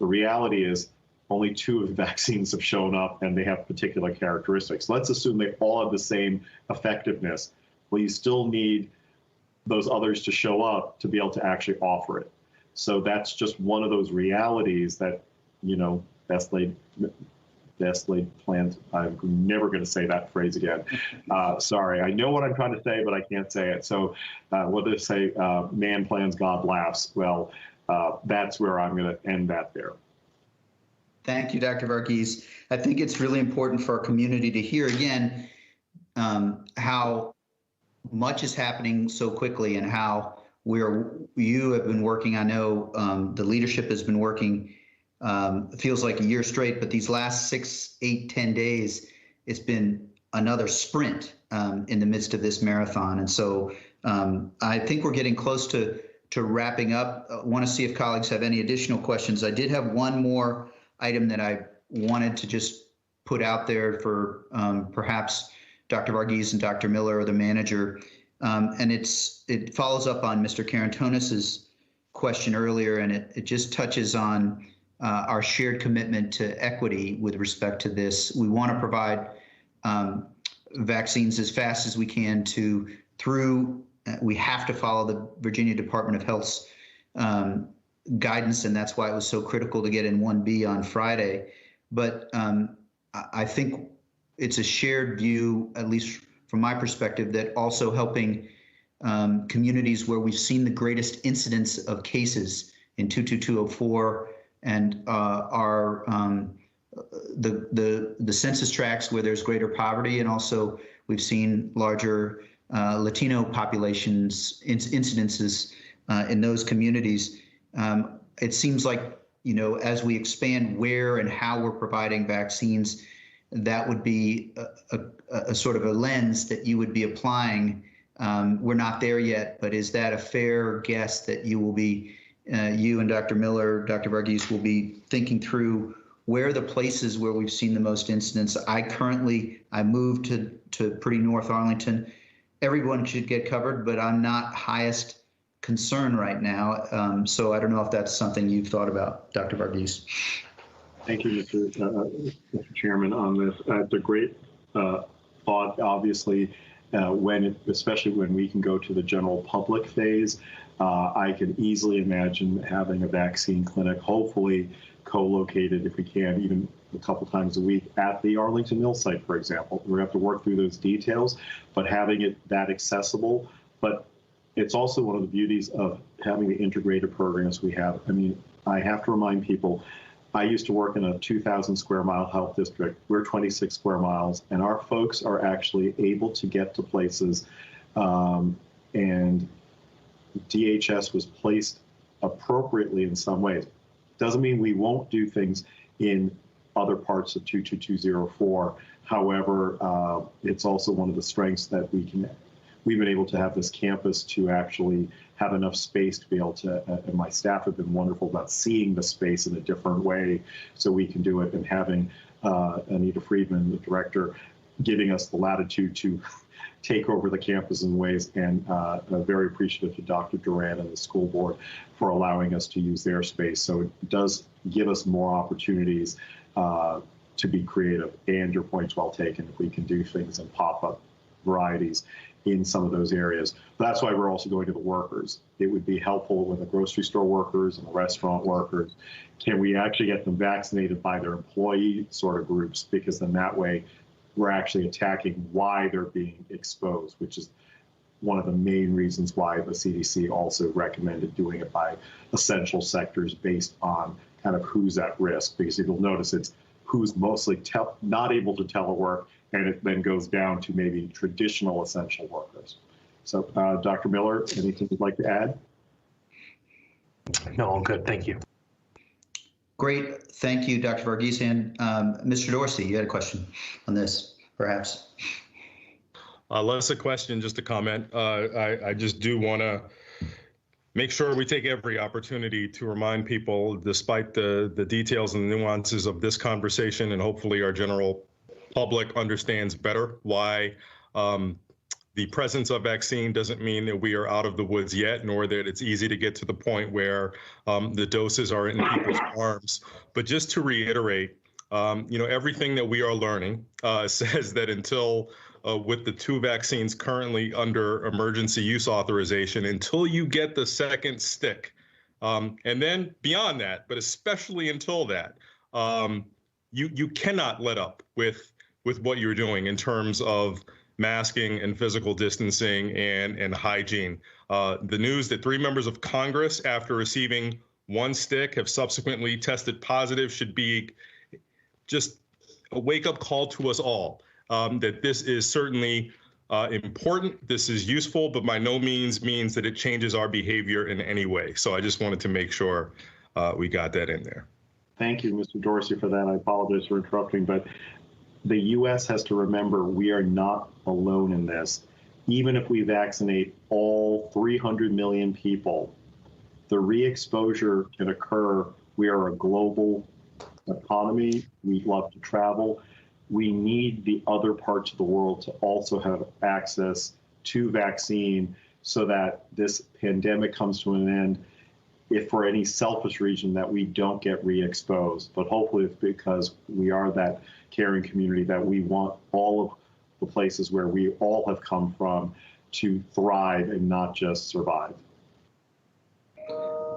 Speaker 3: The reality is only 2 of the vaccines have shown up and they have particular characteristics. Let's assume they all have the same effectiveness. Well, you still need those others to show up to be able to actually offer it. So that's just one of those realities that, best laid plans. I'm never going to say that phrase again. Sorry, I know what I'm trying to say, but I can't say it. So what they say, man plans, God laughs. Well, that's where I'm going to end that there.
Speaker 1: Thank you, Dr. Varghese. I think it's really important for our community to hear again how much is happening so quickly and how you have been working. I know the leadership has been working, feels like a year straight, but these last 6, 8, 10 days, it's been another sprint in the midst of this marathon. And so I think we're getting close to wrapping up. I want to see if colleagues have any additional questions. I did have one more item that I wanted to just put out there for perhaps Dr. Varghese and Dr. Miller or the manager. And it follows up on Mr. Karantonis's question earlier, and it just touches on our shared commitment to equity with respect to this. We want to provide vaccines as fast as we can we have to follow the Virginia Department of Health's guidance, and that's why it was so critical to get in 1B on Friday. But I think it's a shared view, at least from my perspective, that also helping communities where we've seen the greatest incidence of cases in 22204 and the census tracts where there's greater poverty, and also we've seen larger Latino populations incidences in those communities. It seems like, as we expand where and how we're providing vaccines, that would be a sort of a lens that you would be applying. We're not there yet, but is that a fair guess that you will be, you and Dr. Miller, Dr. Varghese will be thinking through where are the places where we've seen the most incidents? I moved to pretty North Arlington. Everyone should get covered, but I'm not highest concern right now. So I don't know if that's something you've thought about, Dr. Varghese.
Speaker 3: Thank you, Mr. Chairman, on this. It's a great thought, obviously, especially when we can go to the general public phase. I can easily imagine having a vaccine clinic, hopefully co-located, if we can, even a couple times a week at the Arlington Mill site, for example. We have to work through those details, but having it that accessible. But it's also one of the beauties of having the integrated programs we have. I mean, I have to remind people, I used to work in a 2,000 square mile health district. We're 26 square miles, and our folks are actually able to get to places, and DHS was placed appropriately in some ways. Doesn't mean we won't do things in other parts of 22204. However, it's also one of the strengths that we've been able to have this campus to actually have enough space to be able to, and my staff have been wonderful about seeing the space in a different way so we can do it, and having Anita Friedman, the director, giving us the latitude to take over the campus in ways, and very appreciative to Dr. Duran and the school board for allowing us to use their space. So it does give us more opportunities to be creative, and your point's well taken. If we can do things in pop-up varieties in some of those areas. That's why we're also going to the workers. It would be helpful with the grocery store workers and the restaurant workers. Can we actually get them vaccinated by their employee sort of groups? Because then that way we're actually attacking why they're being exposed, which is one of the main reasons why the CDC also recommended doing it by essential sectors based on kind of who's at risk. Because you'll notice it's who's mostly not able to telework, and it then goes down to maybe traditional essential workers. So Dr. Miller, anything you'd like to add?
Speaker 4: No, I'm good. Thank you.
Speaker 1: Great. Thank you, Dr. Varghese. And Mr. Dorsey, you had a question on this, perhaps?
Speaker 8: Less a question, just a comment. I just do want to make sure we take every opportunity to remind people, despite the details and the nuances of this conversation, and hopefully our general public understands better why the presence of vaccine doesn't mean that we are out of the woods yet, nor that it's easy to get to the point where the doses are in people's arms. But just to reiterate, everything that we are learning says that until with the 2 vaccines currently under emergency use authorization, until you get the second stick, and then beyond that, but especially until that, you cannot let up with what you're doing in terms of masking and physical distancing and hygiene. The news that 3 members of Congress, after receiving 1 stick, have subsequently tested positive should be just a wake-up call to us all, that this is certainly important, this is useful, but by no means that it changes our behavior in any way. So I just wanted to make sure we got that in there.
Speaker 3: Thank you, Mr. Dorsey, for that. I apologize for interrupting, but the U.S. has to remember we are not alone in this. Even if we vaccinate all 300 million people, the re-exposure can occur. We are a global economy. We love to travel. We need the other parts of the world to also have access to vaccine so that this pandemic comes to an end, if for any selfish reason that we don't get re-exposed. But hopefully it's because we are that caring community that we want all of the places where we all have come from to thrive and not just survive.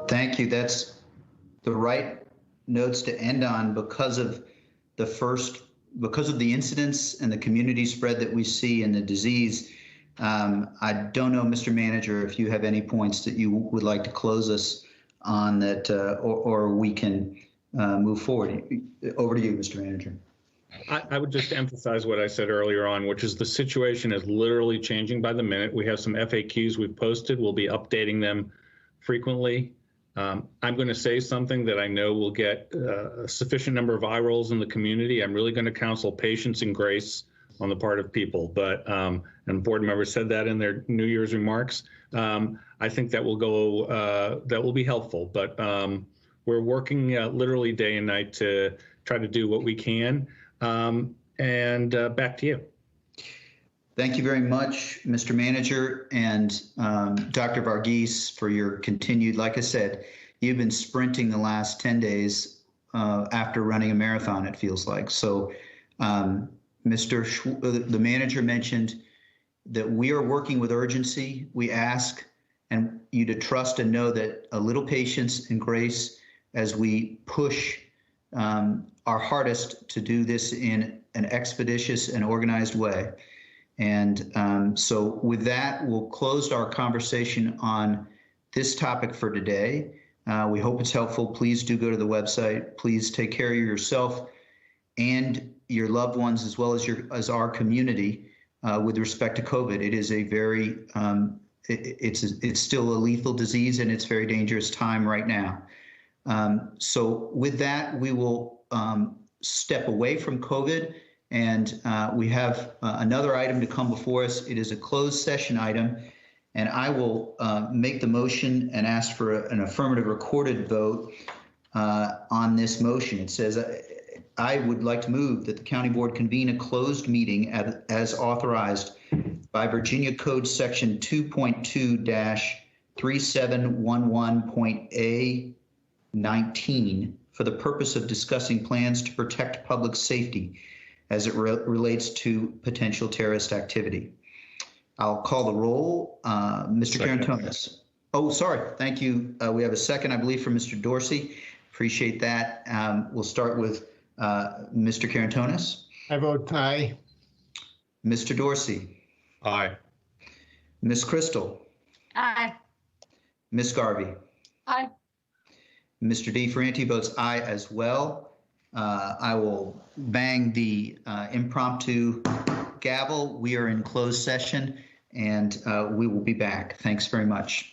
Speaker 1: Thank you. That's the right notes to end on because of the incidents and the community spread that we see in the disease. I don't know, Mr. Manager, if you have any points that you would like to close us on that, or we can move forward. Over to you, Mr. Manager.
Speaker 2: I would just emphasize what I said earlier on, which is the situation is literally changing by the minute. We have some FAQs we've posted. We'll be updating them frequently. I'm going to say something that I know will get a sufficient number of eye rolls in the community. I'm really going to counsel patience and grace on the part of people, but and board members said that in their New Year's remarks. I think that will go. That will be helpful, but we're working literally day and night to try to do what we can. And back to you.
Speaker 1: Thank you very much, Mr. Manager, and Dr. Varghese, for your continued, like I said, you've been sprinting the last 10 days after running a marathon, it feels like. So the manager mentioned that we are working with urgency. We ask you to trust and know that a little patience and grace as we push our hardest to do this in an expeditious and organized way. And so with that, we'll close our conversation on this topic for today. We hope it's helpful. Please do go to the website. Please take care of yourself and your loved ones, as well as our community with respect to COVID. It is a very, it's still a lethal disease, and it's a very dangerous time right now. So with that, we will step away from COVID, and we have another item to come before us. It is a closed session item, and I will make the motion and ask for an affirmative recorded vote on this motion. It says, I would like to move that the county board convene a closed meeting as authorized by Virginia Code Section 2.2-3711.A19 for the purpose of discussing plans to protect public safety as it relates to potential terrorist activity. I'll call the roll. Mr.
Speaker 8: Second.
Speaker 1: Karantonis. Oh, sorry. Thank you. We have a second, I believe, from Mr. Dorsey. Appreciate that. We'll start with Mr. Karantonis.
Speaker 6: I vote aye.
Speaker 1: Mr. Dorsey.
Speaker 8: Aye.
Speaker 1: Ms. Crystal.
Speaker 5: Aye.
Speaker 1: Ms. Garvey.
Speaker 5: Aye.
Speaker 1: Mr. DeFranti votes aye as well. I will bang the impromptu gavel. We are in closed session, and we will be back. Thanks very much.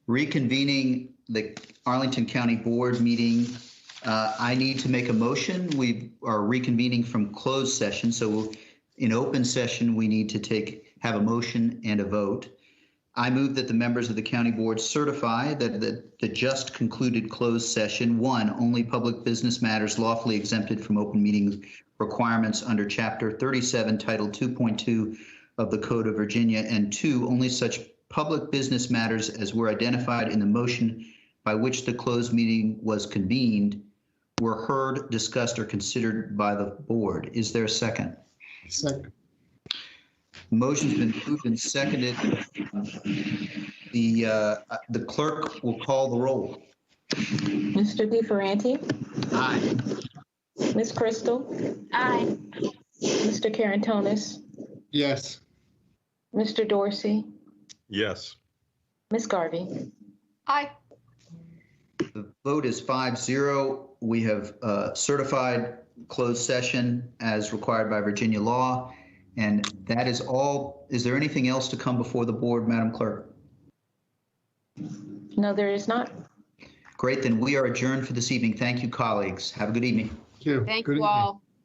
Speaker 1: Reconvening the Arlington County Board meeting. I need to make a motion. We are reconvening from closed session. So in open session, we need to have a motion and a vote. I move that the members of the county board certify that the just concluded closed session, 1, only public business matters lawfully exempted from open meeting requirements under Chapter 37, Title 2.2 of the Code of Virginia, and 2, only such public business matters as were identified in the motion by which the closed meeting was convened were heard, discussed, or considered by the board. Is there a second?
Speaker 6: Second.
Speaker 1: Motion's been moved and seconded. The clerk will call the roll.
Speaker 10: Mr. DeFerranti?
Speaker 1: Aye.
Speaker 10: Ms. Crystal?
Speaker 5: Aye.
Speaker 10: Mr. Carantonis?
Speaker 6: Yes.
Speaker 10: Mr. Dorsey?
Speaker 8: Yes.
Speaker 10: Ms. Garvey?
Speaker 7: Aye.
Speaker 1: The vote is 5-0. We have certified closed session as required by Virginia law. And that is all. Is there anything else to come before the board, Madam Clerk?
Speaker 10: No, there is not.
Speaker 1: Great, then we are adjourned for this evening. Thank you, colleagues. Have a good evening.
Speaker 6: Thank you.
Speaker 7: Thank
Speaker 6: Good
Speaker 7: you
Speaker 6: evening.
Speaker 7: all.